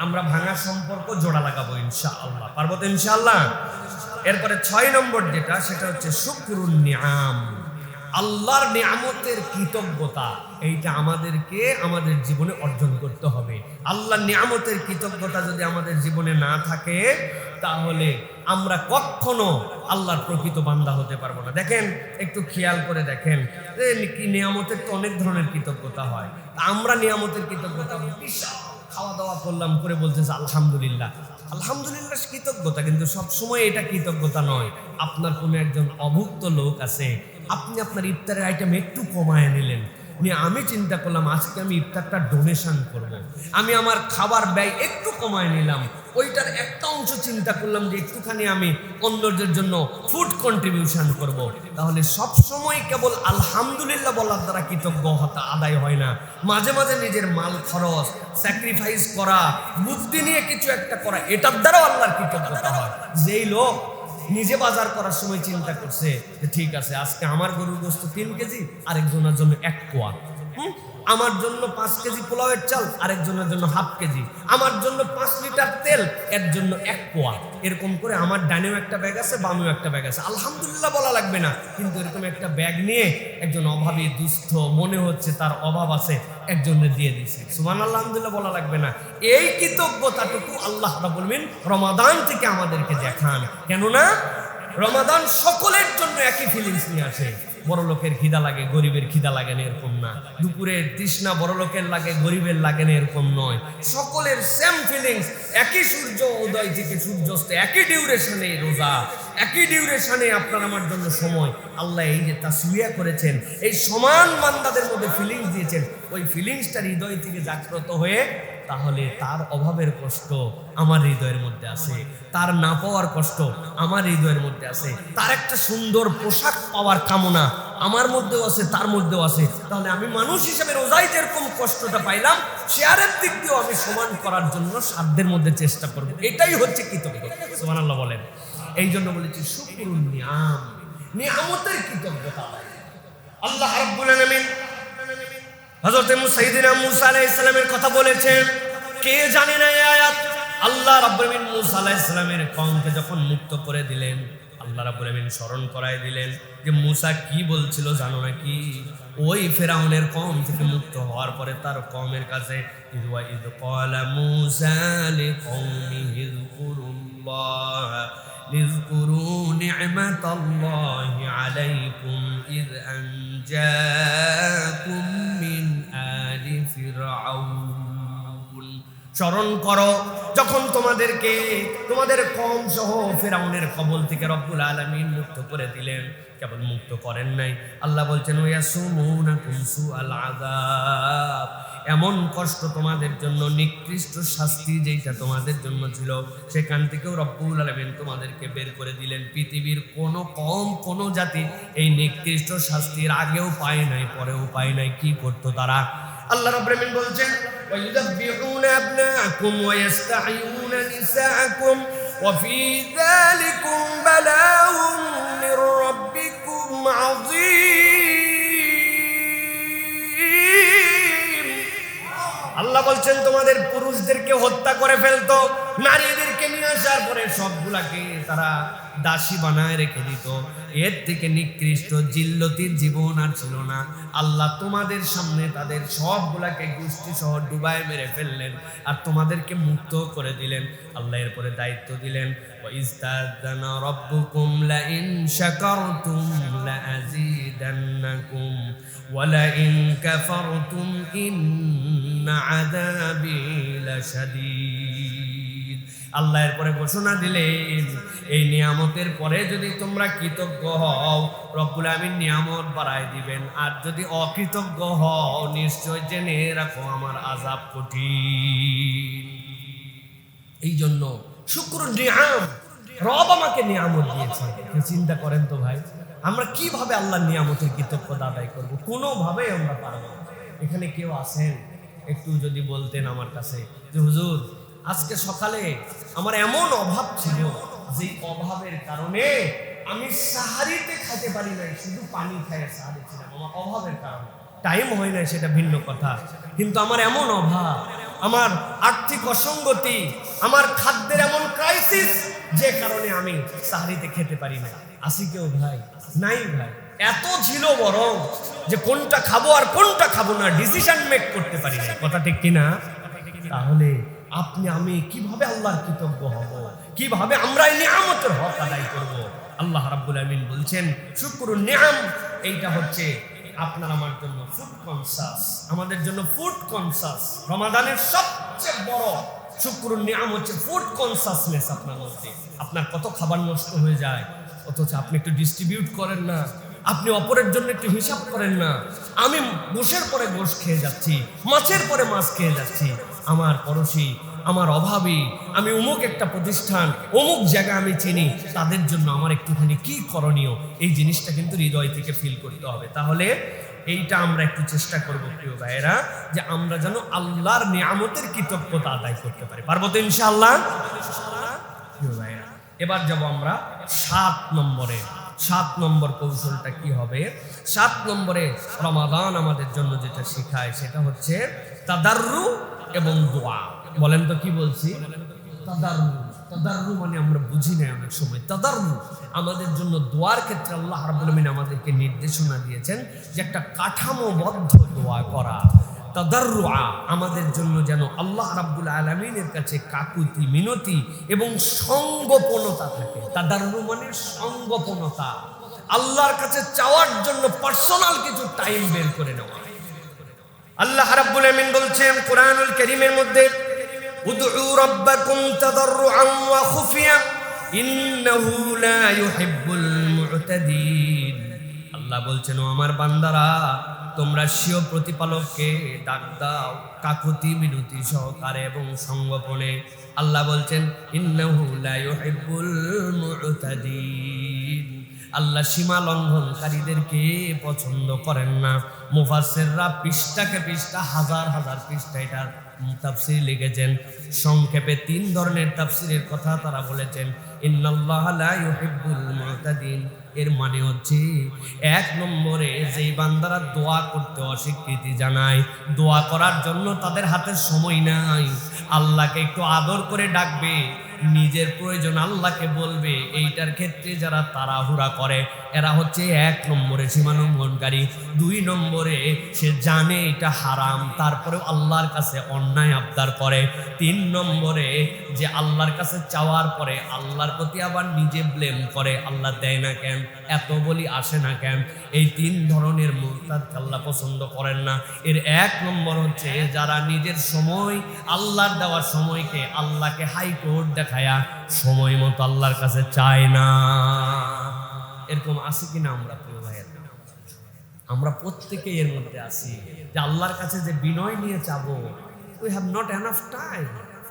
S1: আমরা ভাঙা সম্পর্ক জোড়া লাগাবো ইনশাআল্লাহ, পারবো তো ইনশাআল্লাহ। এরপরে 6 নম্বর যেটা, সেটা হচ্ছে শুকরুন নিআম, আল্লাহর নিয়ামতের কৃতজ্ঞতা। এইটা আমাদেরকে আমাদের জীবনে অর্জন করতে হবে। আল্লাহর নিয়ামতের কৃতজ্ঞতা যদি আমাদের জীবনে না থাকে, তাহলে আমরা কখনো আল্লাহর প্রকৃত বান্দা হতে পারবো না। দেখেন, একটু খেয়াল করে দেখেন, নিয়ামতের তো অনেক ধরনের কৃতজ্ঞতা হয়। আমরা নিয়ামতের কৃতজ্ঞতা বিশাল, খাওয়া দাওয়া করলাম করে বলতেছে আলহামদুলিল্লাহ, আলহামদুলিল্লাহ কৃতজ্ঞতা, কিন্তু সবসময় এটা কৃতজ্ঞতা নয়। আপনার কোনো একজন অভুক্ত লোক আছে, আপনি আপনার ইফতারের আইটেম একটু কমায় নিলেন, আমি চিন্তা করলাম আজকে আমি ইফতারটা ডোনেশন করব, আমি আমার খাবার ব্যয় একটু কমায় নিলাম, ওইটার একটা অংশ চিন্তা করলাম যে একটুখানি আমি অন্যদের জন্য ফুড কন্ট্রিবিউশন করব। তাহলে সব সময় কেবল আলহামদুলিল্লাহ বলার দ্বারা কৃতজ্ঞতা আদায় হয় না, মাঝে মাঝে নিজের মাল খরচ স্যাক্রিফাইস করা, বুদ্ধি নিয়ে কিছু একটা করা, এটার দ্বারাও আল্লাহর কৃতজ্ঞতা হয়। যেই লোক নিজে বাজার করার সময় চিন্তা করছে যে ঠিক আছে আজকে আমার গরুর গোশত 3 কেজি, আরেকজনের জন্য 1 পোয়া, আমার জন্য 5 কেজি পোলাওয়ের চাল, আরেকজনের জন্য 1/2 কেজি, আমার জন্য 5 লিটার তেল, এর জন্য 1 পোয়া, এরকম করে আমার ডানেও একটা ব্যাগ আছে, বামেও একটা ব্যাগ আছে। আলহামদুলিল্লাহ বলা লাগবে না, কিন্তু এরকম একটা ব্যাগ নিয়ে একজন অভাবী দুস্থ মনে হচ্ছে তার অভাব আছে, একজনের দিয়ে দিয়েছে, সুবহানাল্লাহ আলহামদুলিল্লাহ বলা লাগবে না। এই কৃতজ্ঞতাটুকু আল্লাহ রাব্বুল আলামিন রমাদান থেকে আমাদেরকে দেখান। কেননা রমাদান সকলের জন্য একই ফিলিংস নিয়ে আসে। বড় লোকের খিদা লাগে, গরিবের খিদা লাগে না এরকম না। দুপুরের তৃষ্ণা বড় লোকের লাগে, গরিবের লাগে না এরকম নয়। সকলের সেম ফিলিংস, একই সূর্য উদয় থেকে সূর্যাস্ত, একই ডিউরেশনে রোজা, একই ডিউরেশনে আপনার আমার জন্য সময়। আল্লাহ এই যে তাসবিয়া করেছেন, এই সমান বান্দাদের মধ্যে ফিলিংস দিয়েছেন, ওই ফিলিংসটা হৃদয় থেকে জাগ্রত হয়ে তাহলে তার অভাবের কষ্ট আমার হৃদয়ের মধ্যে আছে, তার না পাওয়ার কষ্ট আমার হৃদয়ের মধ্যে আছে, তার একটা সুন্দর পোশাক পাওয়ার কামনা আমার মধ্যেও আছে, তার মধ্যেও আছে। তাহলে আমি মানুষ হিসেবে রোজায় যেরকম কষ্টটা পাইলাম, শেয়ারের দিক দিয়েও আমি সমান করার জন্য সাধ্যের মধ্যে চেষ্টা করব। এটাই হচ্ছে কৃতজ্ঞতা। সুবহানাল্লাহ বলেন। এই জন্য বলেছি শুকরুন নিয়াম, নিয়ামতের কৃতজ্ঞতা। আল্লাহ রাব্বুল আলামিন হযরত সাইয়্যিদিনা মূসা আলাইহিস সালামের কথা বলেছেন। কে জানে না এই আয়াত? আল্লাহ রাব্বুল আলামিন মূসা আলাইহিস সালামের কওমকে যখন মুক্ত করে দিলেন, আল্লাহ রাব্বুল আলামিন স্মরণ করায় দিলেন যে মূসা কি বলছিল জানো নাকি? ওই ফেরাউনের কওম থেকে মুক্ত হওয়ার পরে তার কওমের কাছে ইয ক্বালা মূসা লিকওমিহি যকুরুল্লাহ اذكروا نعمة الله عليكم إذ أنجاكم من آل فرعون। স্মরণ করো যখন তোমাদেরকে তোমাদের কওম সহ ফেরাউনের কবল থেকে রব্বুল আলামিন মুক্ত করে দিলেন। কেবল মুক্ত করেন নাই, আল্লাহ বলছেন ওয়াসুমুনাকুম সুআল আযাব, এমন কষ্ট তোমাদের জন্য, নিকৃষ্ট শাস্তি যেটা তোমাদের জন্য ছিল, সেখান থেকেও রব্বুল আলামিন তোমাদেরকে বের করে দিলেন। পৃথিবীর কোনো কওম, কোনো জাতি এই নিকৃষ্ট শাস্তির আগেও পায় নাই, পরেও পায় নাই। কি করতো তারা? আল্লাহ রাব্বুল আলামিন বলছেন ওয়ায়ুযাববিহুনা আবনাআকুম ওয়া ইস্তাহয়ুনা নিসাআকুম ওয়া ফী যালিকুম বালাউন মির রাব্বিকুম আযীম। আল্লাহ বলছেন তোমাদের পুরুষদেরকে হত্যা করে ফেলতো, নারীদেরকে নিয়ে আসার পরে সবগুলাকে তারা দাসী বানায় রেখে দিত। এর থেকে নিকৃষ্ট জিল্লতির জীবন আর ছিল না। আল্লাহ তোমাদের সামনে তাদের সবগুলাকে গোষ্ঠী সহ ডুবায় মেরে ফেললেন আর তোমাদেরকে মুক্ত করে দিলেন। আল্লাহ এরপরে দায়িত্ব দিলেন ওয়াইস্তাযানা রাব্বুকুম লাইন শাকারতুম লাযীদান্নাকুম ওয়া লাইন কাফারতুম ইন্না আযাবি লাশাদীদ। আল্লাহ এরপরে ঘোষণা দিলেন এই নিয়ামতের পরে যদি তোমরা কৃতজ্ঞ হও, রব্বুল আমিন নিয়ামত বাড়ায় দিবেন, আর যদি অকৃতজ্ঞ হও নিশ্চয় জেনে রাখো আমার আযাব কঠিন। এই জন্য শুকরুন নিয়াম, রব আমাকে নিয়ামত দিয়েছে। চিন্তা করেন তো ভাই, আমরা কিভাবে আল্লাহর নিয়ামতের কৃতজ্ঞতা আদায় করব? কোনোভাবেই আমরা পারবো না। এখানে কেউ আছেন একটু যদি বলতেন আমার কাছে যে হুজুর আজকে সকালে আমার এমন অভাব ছিল, যে অভাবের কারণে আমি সাহারিতে খেতে পারি নাই, শুধু পানি খেয়ে সাহারি ছিলাম, আমার অভাবের কারণে। টাইম হয় না সেটা ভিন্ন কথা, কিন্তু আমার এমন অভাব, আমার আর্থিক অসঙ্গতি, আমার খাদ্যের এমন ক্রাইসিস, যে কারণে আমি সাহারিতে খেতে পারি না। আসি কেউ ভাই? নাই ভাই। এত ছিল বরং যে কোনটা খাবো আর কোনটা খাবো না ডিসিশন মেক করতে পারি না। কথা ঠিক কিনা? তাহলে আপনি আমি কিভাবে আল্লাহর কৃতজ্ঞ হব? কিভাবে আমরা এই নিয়ামতের হক আদায় করব? আল্লাহ রাব্বুল আমিন বলছেন শুকরুন নিয়াম, এইটা হচ্ছে আপনার আমার জন্য ফুড কনসাস, আমাদের জন্য ফুড কনসাস। রমাদানের সবচেয়ে বড় শুকরুন নিয়াম হচ্ছে ফুড কনসাসনেস আপনার মধ্যে। আপনার কত খাবার নষ্ট হয়ে যায়, অথচ আপনি একটু ডিস্ট্রিবিউট করেন না, আপনি অপরের জন্য একটু হিসাব করেন না। আমি গোশের পরে গোশ খেয়ে যাচ্ছি, মাছের পরে মাছ খেয়ে যাচ্ছি, আমার পড়োশি আমার অভাবী, আমি অমুক একটা প্রতিষ্ঠান, অমুক জায়গা আমি চিনি, তাদের জন্য আমার একটুখানি কি করণীয়, এই জিনিসটা কিন্তু হৃদয় থেকে ফিল করতে হবে। তাহলে এইটা আমরা একটু চেষ্টা করব প্রিয় ভাইয়েরা, যে আমরা যেন আল্লাহর নিয়ামতের কৃতজ্ঞতা আদায় করতে পারি। পারবো তো ইনশাআল্লাহ? প্রিয় ভাইয়েরা, এবার যাব আমরা 7 নম্বরে। 7 নম্বর কৌশলটা কি হবে? 7 নম্বরে রমাদান আমাদের জন্য যেটা শেখায় সেটা হচ্ছে তাদাররু এবং দোয়া। বলেন তো কি বলছি? তাদাররু। তাদাররু মানে আমরা বুঝি না অনেক সময়। তাদাররু আমাদের জন্য দোয়ার ক্ষেত্রে আল্লাহ রাব্বুল আলামিন আমাদেরকে নির্দেশনা দিয়েছেন যে একটা কাঠামোবদ্ধ দোয়া করা। তাদাররুআ আমাদের জন্য যেন আল্লাহ রাব্বুল আলামিনের কাছে কাকুতি মিনতি এবং সঙ্গোপনতা থাকে। তাদাররু মানে সঙ্গোপনতা, আল্লাহর কাছে চাওয়ার জন্য পার্সোনাল কিছু টাইম বের করে নেওয়া। আল্লাহ রাব্বুল আলামিন বলছেন কোরআনুল কারীমের মধ্যে, উদউ রাব্বাকুম তাদাররুআন ওয়া খুফিয়া ইন্নাহু লা ইউহিব্বুল মু'তাদিন। আল্লাহ বলছেন, ও আমার বান্দারা, তোমরা স্বীয় প্রতিপালককে ডাক দাও কাকুতি মিনতি সহকারে এবং সঙ্গোপনে। আল্লাহ বলছেন, ইন্নাহু লা ইউহিব্বুল মু'তাদিন। আল্লাহ সীমা লঙ্ঘনকারীদেরকে পছন্দ করেন না। মুফাসসিররা পৃষ্ঠাকে পৃষ্ঠা, হাজার হাজার পৃষ্ঠা এটার তাফসীর লিখেছেন। সংক্ষেপে 3 ধরনের তাফসীরের কথা তারা বলেছেন। ইন্নাল্লাহা লা ইউহিব্বুল মু'তাদিন এর মানে হচ্ছে 1 নম্বরে যেই বান্দারা দোয়া করতে অস্বীকৃতি জানায়, দোয়া করার জন্য তাদের হাতে সময় নাই, আল্লাহকে একটু আদর করে ডাকবে, নিজের প্রয়োজন আল্লাহকে বলবে, এইটার ক্ষেত্রে যারা তাড়াহুড়া করে এরা হচ্ছে 1 নম্বরে সীমালঙ্ঘনকারী। 2 নম্বরে সে জানে এটা হারাম, তারপরেও আল্লাহর কাছে অন্যায় আবদার করে। 3 নম্বরে যে আল্লাহর কাছে চাওয়ার পরে আল্লাহর প্রতি আবার নিজে ব্লেম করে, আল্লাহ দেয় না কেন, এত বলি আসে না কেন। এই 3 ধরনের মুরতাদকে আল্লাহ পছন্দ করেন না। এর 1 নম্বর হচ্ছে যারা নিজের সময়, আল্লাহর দেওয়ার সময়কে আল্লাহকে হাইকোর্ট দেখায়া সময় মতো আল্লাহর কাছে চায় না। এরকম আছে কিনা আমরা প্রিয় ভাইয়ের? আমরা প্রত্যেকেই এর মধ্যে আছি যে আল্লাহর কাছে যে বিনয় নিয়ে চাবো, we have not enough time,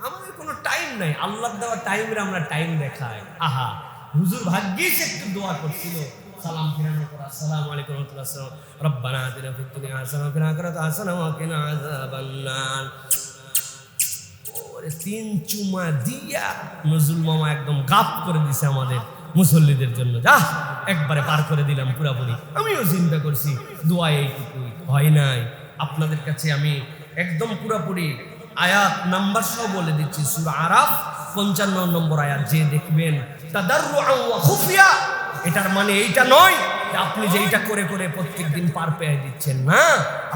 S1: আমাদের কোনো টাইম নাই। আল্লাহর দেওয়া টাইমে আমরা টাইম দেখাই। আহা, হুজুর ভাগ্যিস একটু দোয়া করছিল, সালাম ফিরানোর পর আসসালামু আলাইকুম ওয়া রাহমাতুল্লাহ, রব্বানা আতিনা ফিদ দুনিয়া হাসানাহ ওয়া ফিল আখিরাতি হাসানাহ ওয়া কিনা আযাবান্নার। 3 চুমা দিয়া নজরুল মামা একদম গাপ করে দিছে আমাদের মুসল্লিদের জন্য। যা একবারে পার করে দিলাম পুরাপুরি। আমিও চিন্তা করছি দোয়া এইটুকুই হয় নাই। আপনাদের কাছে আমি একদম পুরাপুরি আয়াত নাম্বার সহ বলে দিচ্ছি। সূরা আরাফ 55 নম্বর আয়াত, যে দেখবেন তাদাররুআন ওয়া খুফিয়া, এটার মানে এইটা নয় যে আপনি যেইটা করে করে প্রত্যেকদিন পার পেয়ে দিচ্ছেন না।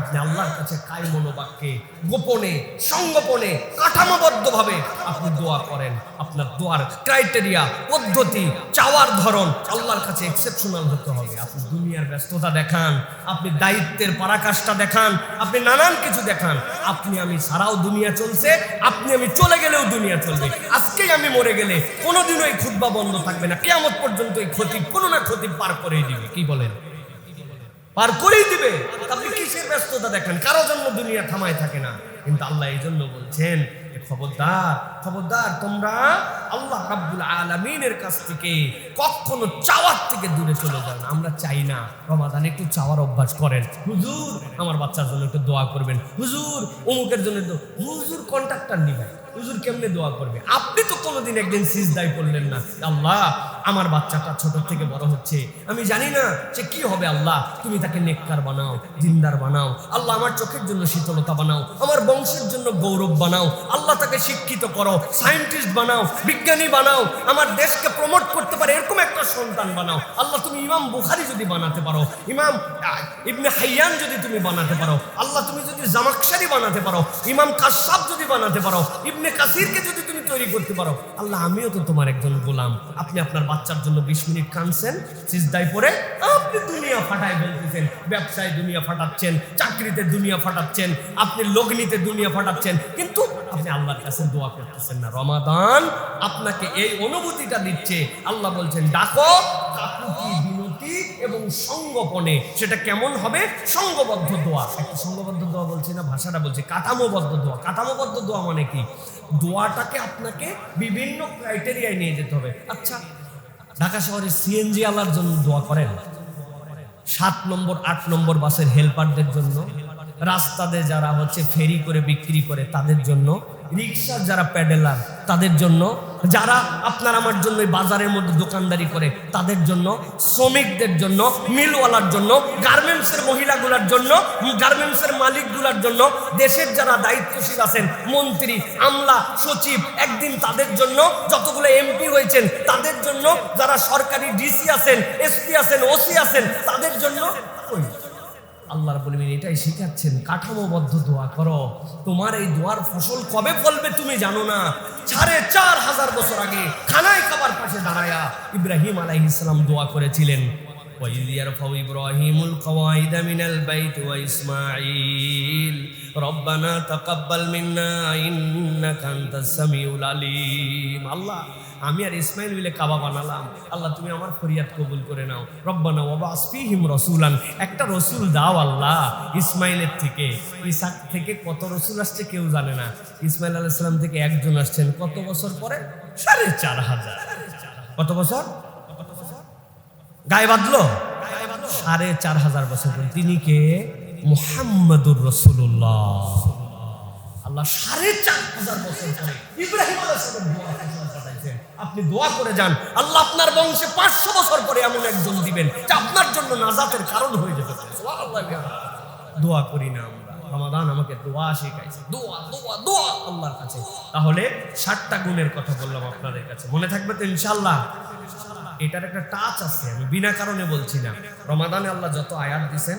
S1: আপনি আল্লাহর কাছে কায় মনোবাক্যে, গোপনে, সঙ্গোপনে, কাঠামোবদ্ধভাবে আপনি দোয়া করেন। আপনার দোয়ার ক্রাইটেরিয়া, পদ্ধতি, চাওয়ার ধরন আল্লাহর কাছে এক্সেপশনাল হতে হবে। আপনি দুনিয়ার ব্যস্ততা দেখান, আপনি দায়িত্বের পরাকাষ্ঠা দেখান, আপনি নানান কিছু দেখান, আপনি আমি ছাড়াও দুনিয়া চলছে, আপনি আমি চলে গেলেও দুনিয়া চলবে। আজকেই আমি মরে গেলে কোনোদিনও এই খুতবা বন্ধ থাকবে না, কিয়ামত পর্যন্ত এই খতিব কোনো না খতিব পার করেই দিবে। কি বলেন? পার করেই দিবে। আপনি কিসের ব্যস্ততা দেখেন? কারো জন্য দুনিয়া থামায় থাকে না। কিন্তু আল্লাহ এই জন্য বলছেন, খবরদার খবরদার, তোমরা আল্লাহ রাব্বুল আলামিনের কাছ থেকে কখনো চাওয়ার থেকে দূরে চলে যাও না। আমরা চাই না রমাদানে একটু চাওয়ার অভ্যাস করেন। হুজুর আমার বাচ্চার জন্য একটু দোয়া করবেন, হুজুর অমুকের জন্য। হুজুর কন্ট্রাক্টর নিবেন, হুজুর কেমনে দোয়া করবে? আপনি তো কোনোদিন একদিন সিজদায় পড়লেন না, আল্লাহ আমার বাচ্চাটা ছোট থেকে বড় হচ্ছে, আমি জানি না সে কি হবে, আল্লাহ তুমি তাকে নেককার বানাও, জিন্দার বানাও, আল্লাহ আমার চোখের জন্য শীতলতা বানাও, আমার বংশের জন্য গৌরব বানাও, আল্লাহ তাকে শিক্ষিত করো, সায়েন্টিস্ট বানাও, বিজ্ঞানী বানাও, আমার দেশকে প্রমোট করতে পারে এরকম একটা সন্তান বানাও। আল্লাহ তুমি ইমাম বুখারী যদি বানাতে পারো, ইমাম ইবনে হাইয়ান যদি তুমি বানাতে পারো, আল্লাহ তুমি যদি জামাকশারি বানাতে পারো, ইমাম কাশশাফ যদি বানাতে পারো, ইবনে কাসিরকে যদি তুমি তৈরি করতে পারো, আল্লাহ আমিও তো তোমার একজন গোলাম। আপনি আপনার বাচ্চার জন্য 20 মিনিট কাঁদছেন সিজদায় পড়ে, আপনি দুনিয়া ফাটায় বলতেছেন, ব্যবসায় দুনিয়া ফাটাচ্ছেন, চাকরিতে দুনিয়া ফাটাচ্ছেন, আপনি লগ্নিতে দুনিয়া ফাটাচ্ছেন, কিন্তু আপনি আল্লাহর কাছে দোয়া করতেছেন না। রমাদান আপনাকে এই অনুভূতিটা দিচ্ছে। আল্লাহ বলছেন ডাকো কাকুতি বিনতি এবং সঙ্গোপনে। সেটা কেমন হবে? সঙ্গবদ্ধ দোয়া। একটা সঙ্গবদ্ধ দোয়া বলছি না, ভাষাটা বলছি কাঠামোবদ্ধ দোয়া। কাঠামোবদ্ধ দোয়া মানে কি? দোয়াটাকে আপনাকে বিভিন্ন ক্রাইটেরিয়ায় নিয়ে যেতে হবে। আচ্ছা, ঢাকা শহরে সিএনজি আলার জন্য দোয়া করেন, 7 নম্বর 8 নম্বর বাসের হেল্পারদের জন্য, রাস্তাতে যারা ফেরি করে বিক্রি করে তাদের জন্য, রিক্সার যারা প্যাডেলার তাদের জন্য, যারা আপনার আমার জন্য বাজারের মধ্যে দোকানদারি করে তাদের জন্য, শ্রমিকদের জন্য, মিলওয়ালার জন্য, গার্মেন্টসের মহিলাগুলার জন্য, গার্মেন্টসের মালিকগুলার জন্য, দেশের যারা দায়িত্বশীল আছেন, মন্ত্রী, আমলা, সচিব, একদিন তাদের জন্য, যতগুলো এমপি হয়েছেন তাদের জন্য, যারা সরকারি ডিসি আছেন, এসপি আছেন, ওসি আছেন তাদের জন্য। আল্লাহর বলবেন এটাই শিখাচ্ছেন, কাঠামোবদ্ধ দোয়া করো। তোমার এই দোয়ার ফসল কবে ফলবে তুমি জানো না। 4500 বছর আগে খানায় খাবার পাশে দাঁড়ায়া ইব্রাহিম আলাইহিস সালাম দোয়া করেছিলেন, وَإِذْ يَرْفَعُ إِبْرَاهِيمُ الْقَوَاعِدَ مِنَ الْبَيْتِ وَإِسْمَاعِيلُ رَبَّنَا تَقَبَّلْ مِنَّا إِنَّكَ أَنْتَ السَّمِيعُ الْعَلِيمُ। আল্লাহ, আমি আর ইসমাইল মিলে কাবা বানালাম, আল্লাহ তুমি আমার ফরিয়াদ কবুল করে নাও। রব্বানা ওয়াবআস ফীহিম রাসূলান, একটা রসুল দাও আল্লাহ। ইসমাইলের থেকে, ইসাক থেকে কত রসুল আসছে কেউ জানে না। ইসমাইল আলাইহিস সালাম থেকে একজন আসছেন কত বছর পরে? 4500। কত বছর গায়ে বাঁধলো? 4500 বছর পরে। তিনি কে? মুহাম্মাদুর রাসূলুল্লাহ। আল্লাহ 4500 বছর পরে ইব্রাহিম আলাইহিস সালাম দোয়া পাঠাইছেন। আপনি দোয়া করে যান, আল্লাহ আপনার বংশে 500 বছর পরে এমন একজন দিবেন যে আপনার জন্য নাজাতের কারণ হয়ে যেতে পারে। সুবহানাল্লাহ। দোয়া করি না আমরা? রমাদান আমাকে দোয়া শিখাইছে, দোয়া দোয়া দোয়া আল্লাহর কাছে। তাহলে 60টা গুণের কথা বললাম আপনাদের কাছে, মনে থাকবে তো ইনশাআল্লাহ? এটার একটা টাচ আছে, আমি বিনা কারণে বলছি না। রমাদানে আল্লাহ যত আয়াত দিয়েছেন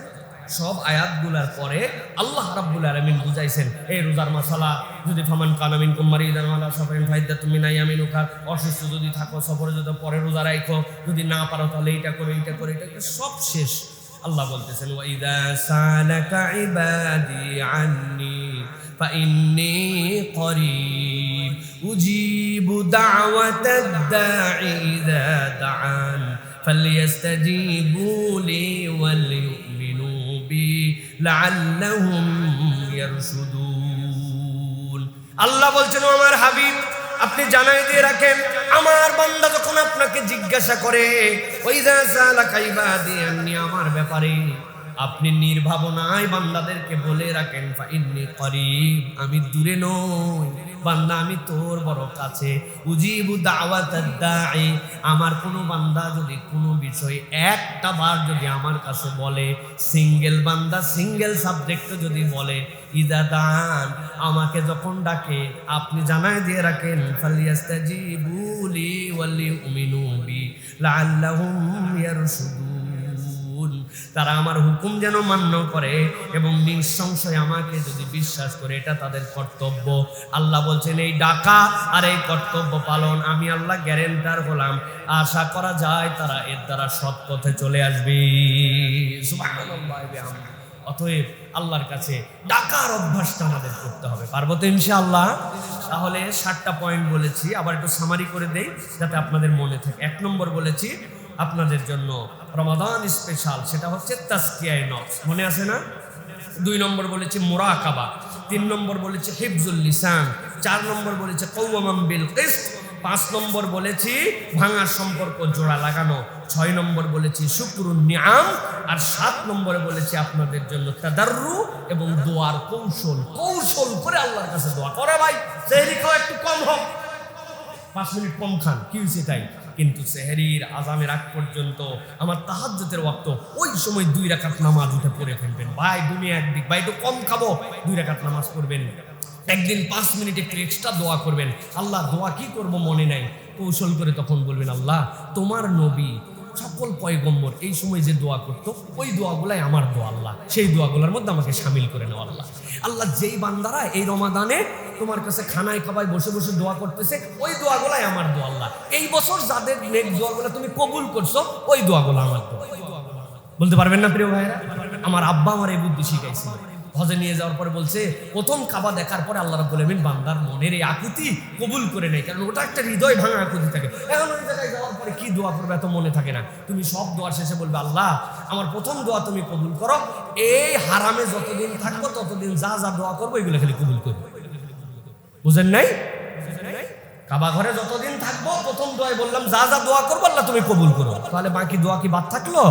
S1: সব আয়াতগুলার পরে আল্লাহ রাব্বুল আলামিন বুঝাইছেন এই রোজার মাসালা। যদি ফামান কানা মিনকুম মারিদান ওয়া আলা সাফারিন ফাইদ্দাতুম মিন আইয়ামিন উখার, অসুস্থ যদি থাকো সফরে যদি পরে রোজা রাখো, যদি না পারো তাহলে এইটা করে এইটা করে, এটা সব শেষ। আল্লাহ বলতেছেন ওয়া ইযা সালাকা ইবাদি আন্নি ফাইন্নী করিব উজিবু দাওয়াতাদ দাঈ ইযা দাআন ফালইস্তাজিবু লি ওয়ালিউমিনু বি লাআল্লাহুম ইয়ারশুদুন। আল্লাহ বলছেন ও আমার হাবিব, আপনি জানাই দিয়ে রাখেন আমার বান্দা যখন আপনাকে জিজ্ঞাসা করে ওয়াইযা সালাকা ইবাদি আন্নি, আমার ব্যাপারে, আপনি নির্ভাবনায় বান্দাদেরকে বলে রাখেন ফাইন্নী করিব, আমি দূরে নই বান্দা, আমি তোর বড় কাছে। উজিবু দাওয়াতাদ দাঈ, আমার কোনো বান্দা যদি কোনো বিষয় একটা বার যদি আমার কাছে বলে, সিঙ্গেল বান্দা সিঙ্গেল সাবজেক্ট যদি বলে, ইযা দান, আমাকে যখন ডাকে, আপনি জানায় দিয়ে রাখেন ফালিয়াস্তাজিবু লি ওয়ালিউমিনু বি লাআল্লাহুম ইয়ারশুদুন, তারা আমার হুকুম যেন মান্য করে এবং নিঃসংশয় আমাকে যদি বিশ্বাস করে, এটা তাদের কর্তব্য। আল্লাহ বলছেন এই ডাকা আর এই কর্তব্য পালন আমি আল্লাহ গ্যারেন্টার হলাম, আশা করা যায় তারা এর দ্বারা সৎ পথে চলে আসবে। সুবহানাল্লাহ। অতএব আল্লাহর কাছে ডাকার অভ্যাসটা আমাদের করতে হবে। পারবো তো ইনশাআল্লাহ? তাহলে 60টা পয়েন্ট বলেছি, আবার একটু সামারি করে দেই যাতে আপনাদের মনে থাকে। 1 নম্বর বলেছি আপনাদের জন্য রমাদান স্পেশাল, সেটা হচ্ছে তাজকিয়ায়ে নফস, মনে আছে না? 2 নম্বর বলেছি মুরাকাবা, 3 নম্বর বলেছি হিফজুল লিসান, 4 নম্বর বলেছি কওয়ামান বিল কিসত, 5 নম্বর বলেছি ভাঙা সম্পর্ক জোড়া লাগানো, 6 নম্বর বলেছি শুকরুন নিআম, আর 7 নম্বরে বলেছি আপনাদের জন্য তাদাররু এবং দোয়ার কৌশল। কৌশল করে আল্লাহর কাছে দোয়া করে। ভাই সেহরি খাও একটু কম হোক, 5 মিনিট কম খান, কি হয়েছে তাই, কিন্তু সেহরির আজানের আগ পর্যন্ত আমার তাহাজ্জুদের ওয়াক্ত, ওই সময় 2 রাকাত নামাজ উঠে পড়ে ফেলবেন। ভাই দুনিয়া একদিক, ভাই একটু কম খাবো, 2 রাকাত নামাজ পড়বেন। একদিন 5 মিনিট একটু এক্সট্রা দোয়া করবেন। আল্লাহ দোয়া কি করব মনে নাই, কৌশল করে তখন বলবেন আল্লাহ তোমার নবী সকল পয়গম্বর এই সময় যে দোয়া করতো ওই দোয়াগুলাই আমার দোয়া, আল্লাহ সেই দোয়াগুলোর মধ্যে আমাকে শামিল করে নাও। আল্লাহ আল্লাহ যেই বান্দারা এই রমাদানে তোমার কাছে খানায় খাবায় বসে বসে দোয়া করতেছে ওই দোয়াগুলাই আমার দোয়া, আল্লাহ এই বছর যাদের নেক দোয়াগুলো তুমি কবুল করছো ওই দোয়াগুলো আমার দোয়া। বলতে পারবেন না প্রিয় ভাইরা? আমার আব্বা আমার এই বুদ্ধি শিখাইছিল। হজে নিয়ে যাওয়ার পরে বলছে প্রথম কাবা দেখার পরে আল্লাহ রাব্বুল আলামিন বান্দার মনের এই আকুতি কবুল করে নেয়, কারণ ওটা একটা হৃদয় ভাঙা আকুতি থাকে। এখন ওই জায়গায় যাওয়ার পরে কি দোয়া করবে এত মনে থাকে না। তুমি সব দোয়ার শেষে বলবে আল্লাহ আমার প্রথম দোয়া তুমি কবুল করো, এই হারামে যতদিন থাকবো ততদিন যা যা দোয়া করবো এগুলো খালি কবুল করবো। বুঝেন নাই? কাবা ঘরে যতদিন থাকবো প্রথম দোয়ায় বললাম যা যা দোয়া করবো আল্লাহ তুমি কবুল করো, তাহলে বাকি দোয়া কি বাদ থাকলো?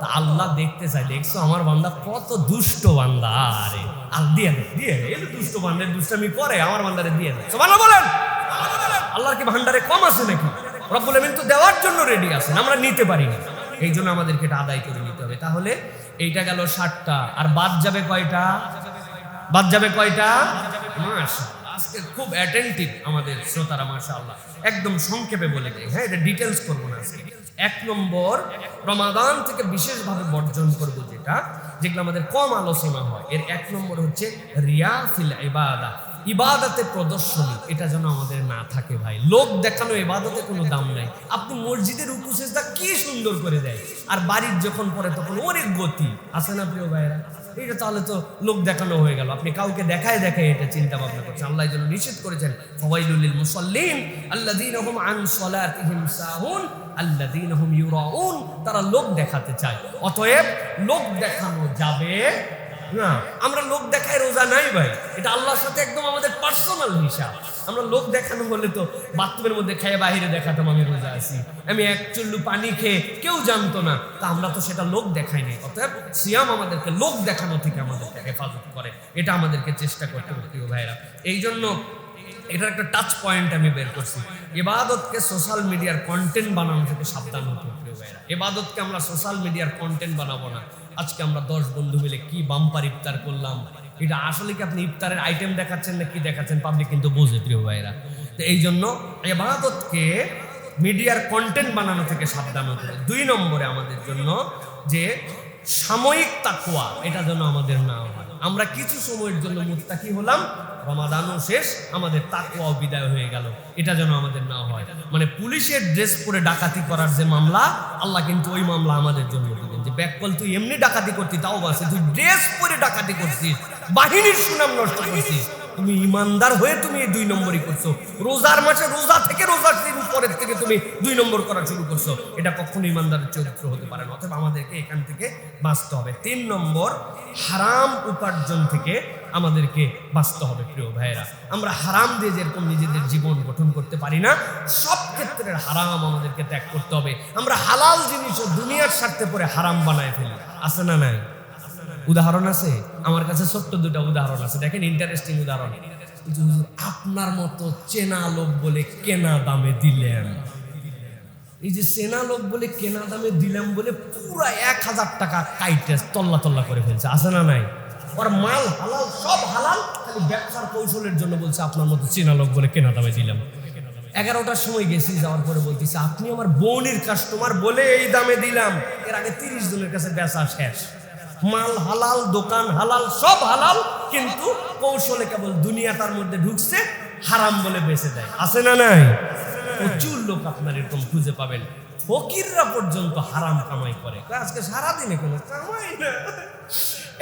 S1: তা আল্লাহ দেখতে চাই, দেখছো আমার বান্দা কত দুষ্ট বান্দা, আরে আর দিয়ে দিয়ে এই দুষ্ট বান্দার দুষ্টামি করে আমার বান্দারে দিয়ে দেয়। সুবহানাল্লাহ বলেন। আল্লাহর কি ভান্ডারে কম আছে নাকি? রব্বুল আমিন তো দেওয়ার জন্য রেডি আছেন, আমরা নিতে পারি না, এই জন্য আমাদেরকে এটা আদায় করে নিতে হবে। তাহলে এইটা গেল 60টা, আর বাদ যাবে কয়টা? বাদ যাবে কয়টা? মাশাআল্লাহ, আজকে খুব অ্যাটেন্টিভ আমাদের শ্রোতারা, মাশাআল্লাহ। একদম সংক্ষেপে বলে দেয়, হ্যাঁ এটা ডিটেলস করবো না আজকে। 1 নম্বর, রমাদান থেকে বিশেষভাবে বর্জন করব যেগুলো আমাদের কম আলোচনা হয়, এর 1 নম্বর হচ্ছে রিয়া ফিল ইবাদা, ইবাদতে প্রদর্শনী, এটা যেন আমাদের না থাকে ভাই। লোক দেখানো ইবাদতে কোনো দাম নাই। আপনি মসজিদের রুকু সিজদা কি সুন্দর করে দেয়, আর বাড়ির যখন পড়ে তখন অনেক গতি আছে না প্রিয় ভাইরা? এটা তাহলে তো লোক দেখানো হয়ে গেল। আপনি কাউকে দেখায় দেখায় এটা চিন্তা ভাবনা করছেন। আল্লাহ যেন নিষেধ করেছেন ফাওয়াইলুল লিল মুসাল্লিন আল্লাযীনা হুম আন সালাতিহিম সাহুন আল্লাযীনা হুম ইউরাউন, তারা লোক দেখাতে চায়, অতএব লোক দেখানো যাবে না। আমরা লোক দেখায় রোজা নাই ভাই, এটা আল্লাহর সাথে একদম আমাদের পার্সোনাল হিসাব। আমরা লোক দেখানো হলে তো বাথরুমের মধ্যে খেয়ে বাহিরে দেখাতাম আমি রোজা আছি, আমি 1 চুল্লু পানি খেয়ে কেউ জানতো না, তা আমরা তো সেটা লোক দেখাই নাই। অতএব সিয়াম আমাদেরকে লোক দেখানো থেকে আমাদেরকে হেফাজত করে, এটা আমাদেরকে চেষ্টা করতে হবে প্রিয় ভাইরা। এই জন্য এটার একটা টাচ পয়েন্ট আমি বের করছি, ইবাদতকে সোশ্যাল মিডিয়ার কন্টেন্ট বানানো থেকে সাবধান হতে হবে প্রিয় ভাইরা। ইবাদতকে আমরা সোশ্যাল মিডিয়ার কন্টেন্ট বানাবো না। আজকে আমরা 10 বন্ধু মিলে কি বাম্পার ইফতার করলাম, এটা আসলে কি আপনি ইফতারের আইটেম দেখাচ্ছেন না কি দেখাচ্ছেন, পাবলিক কিন্তু বোঝে প্রিয় ভাইরা। তো এই জন্য ইবাদতকে মিডিয়ার কন্টেন্ট বানানো থেকে সাবধান হতে হবে। 2 নম্বরে আমাদের জন্য যে সাময়িক তাকওয়া, এটা যেন আমাদের না হয়। আমরা কিছু সময়ের জন্য মুত্তাকি হলাম, রমাদানও শেষ, আমাদের তাকওয়াও বিদায় হয়ে গেল, এটা যেন আমাদের না হয়। মানে পুলিশের ড্রেস পরে ডাকাতি করার যে মামলা, আল্লাহ কিন্তু ওই মামলা আমাদের জন্য দিবেন, যে ব্যাককল তুই এমনি ডাকাতি করতি তাও বাসে, তুই ড্রেস পরে ডাকাতি করছিস, বাহিনীর সুনাম নষ্ট করছিস, তুমি ইমানদার হয়ে তুমি এই 2 নম্বরই করছো। রোজার মাসে রোজা থেকে রোজার দিন পরের থেকে তুমি 2 নম্বর করা শুরু করছো, এটা কখনো ইমানদারের চরিত্র হতে পারে না। অতএব আমাদেরকে এখান থেকে বাঁচতে হবে। 3 নম্বর, হারাম উপার্জন থেকে আমাদেরকে বাঁচতে হবে প্রিয় ভাইয়েরা। আমরা হারাম দিয়ে যেরকম নিজেদের জীবন গঠন করতে পারি না, সব ক্ষেত্রের হারাম আমাদেরকে ত্যাগ করতে হবে। আমরা হালাল জিনিসও দুনিয়ার স্বার্থে পরে হারাম বানায় ফেলি, আছে না নাই? উদাহরণ আছে আমার কাছে, ছোট্ট 2টা উদাহরণ আছে, দেখেন ইন্টারেস্টিং উদাহরণ। আপনার মতো চেনা লোক বলে কেনা দামে দিলেন, এই যে চেনা লোক বলে কেনা দামে দিলাম বলে পুরা 1000 টাকা কাইটে তল্লা তল্লা করে ফেলছে, আছে না নাই? ওর মাল হালাল, সব হালাল, খালি ব্যবসার কৌশলের জন্য বলছে আপনার মতো চেনা লোক বলে কেনা দামে দিলাম। 11টার সময় গেছি, যাওয়ার পরে বলতেছে আপনি আমার বোনের কাস্টমার বলে এই দামে দিলাম। এর আগে 30 জনের কাছে বেচা শেষ, মাল হালাল, দোকান হালাল, সব হালাল, কিন্তু কৌশলে কেবল দুনিয়াটার মধ্যে ঢুকছে, হারাম বলে বেচে দেয়, আছে না নাই? প্রচুর লোক আপনার এরকম খুঁজে পাবেন। ফকিররা পর্যন্ত হারাম কামাই করে, আজকে সারাদিনে কোনো কামাই না,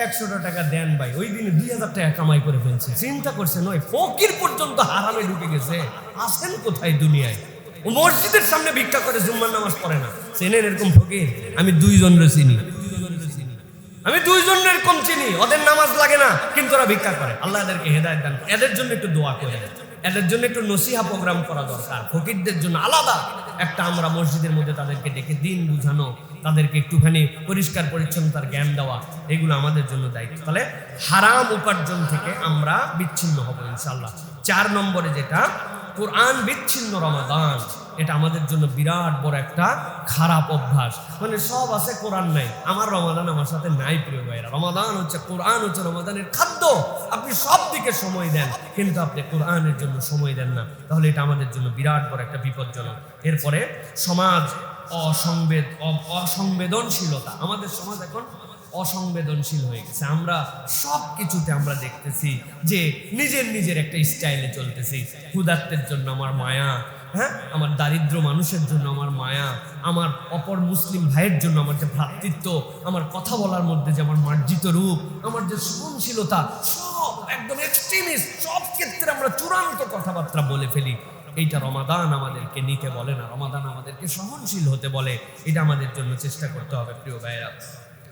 S1: 100 টাকা দেন ভাই, ওই দিনে 2000 টাকা কামাই করে ফেলছে। চিন্তা করছেন ওই ফকির পর্যন্ত হারামে ঢুকে গেছে, আছেন কোথায় দুনিয়ায়? ও মসজিদের সামনে ভিক্ষা করে, জুম্মার নামাজ পড়ে না। চেনেন এরকম ফকির? আমি 2 জনের চিনি, আমি 2 জনের এরকম চিনি, ওদের নামাজ লাগে না কিন্তু ওরা ভিক্ষা করে। আল্লাহ এদেরকে হেদায়েত দান, এদের জন্য একটু দোয়া করেন, এদের জন্য একটু নসিহা প্রোগ্রাম করা দরকার। ফকিরদের জন্য আলাদা একটা আমরা মসজিদের মধ্যে তাদেরকে ডেকে দিন বুঝানো, তাদেরকে একটুখানি পরিষ্কার পরিচ্ছন্নতার জ্ঞান দেওয়া, এগুলো আমাদের জন্য দায়িত্ব। তাহলে হারাম উপার্জন থেকে আমরা বিচ্ছিন্ন হব ইনশাআল্লাহ। 4 নম্বরে যেটা, কোরআন বিচ্ছিন্ন রমাদান, এটা আমাদের জন্য বিরাট বড় একটা খারাপ অভ্যাস। মানে সব আছে, কোরআন নাই, আমার রমাদান আমার সাথে নাই প্রিয় ভাইরা। রমাদান হচ্ছে, কোরআন হচ্ছে রমাদানের খাদ্য। আপনি সব দিকে সময় দেন কিন্তু আপনি কোরআনের জন্য সময় দেন না, তাহলে এটা আমাদের জন্য বিরাট বড় একটা বিপজ্জনক। এরপরে সমাজ অসংবেদনশীলতা, আমাদের সমাজ এখন অসংবেদনশীল হয়ে গেছে। আমরা সব কিছুতে আমরা দেখতেছি যে নিজের একটা স্টাইলে চলতেছি। ক্ষুধার্তের জন্য আমার মায়া, হ্যাঁ, আমার দারিদ্র মানুষের জন্য আমার মায়া, আমার অপর মুসলিম ভাইয়ের জন্য আমার যে ভ্রাতৃত্ব, আমার কথা বলার মধ্যে যে আমার মার্জিত রূপ, আমার যে সহনশীলতা, সব একদম এক্সট্রিমিস্ট, সব ক্ষেত্রে আমরা চূড়ান্ত কথাবার্তা বলে ফেলি। এইটা রমাদান আমাদেরকে নিতে বলে না, রমাদান আমাদেরকে সহনশীল হতে বলে। এটা আমাদের জন্য চেষ্টা করতে হবে প্রিয় ভাইয়েরা।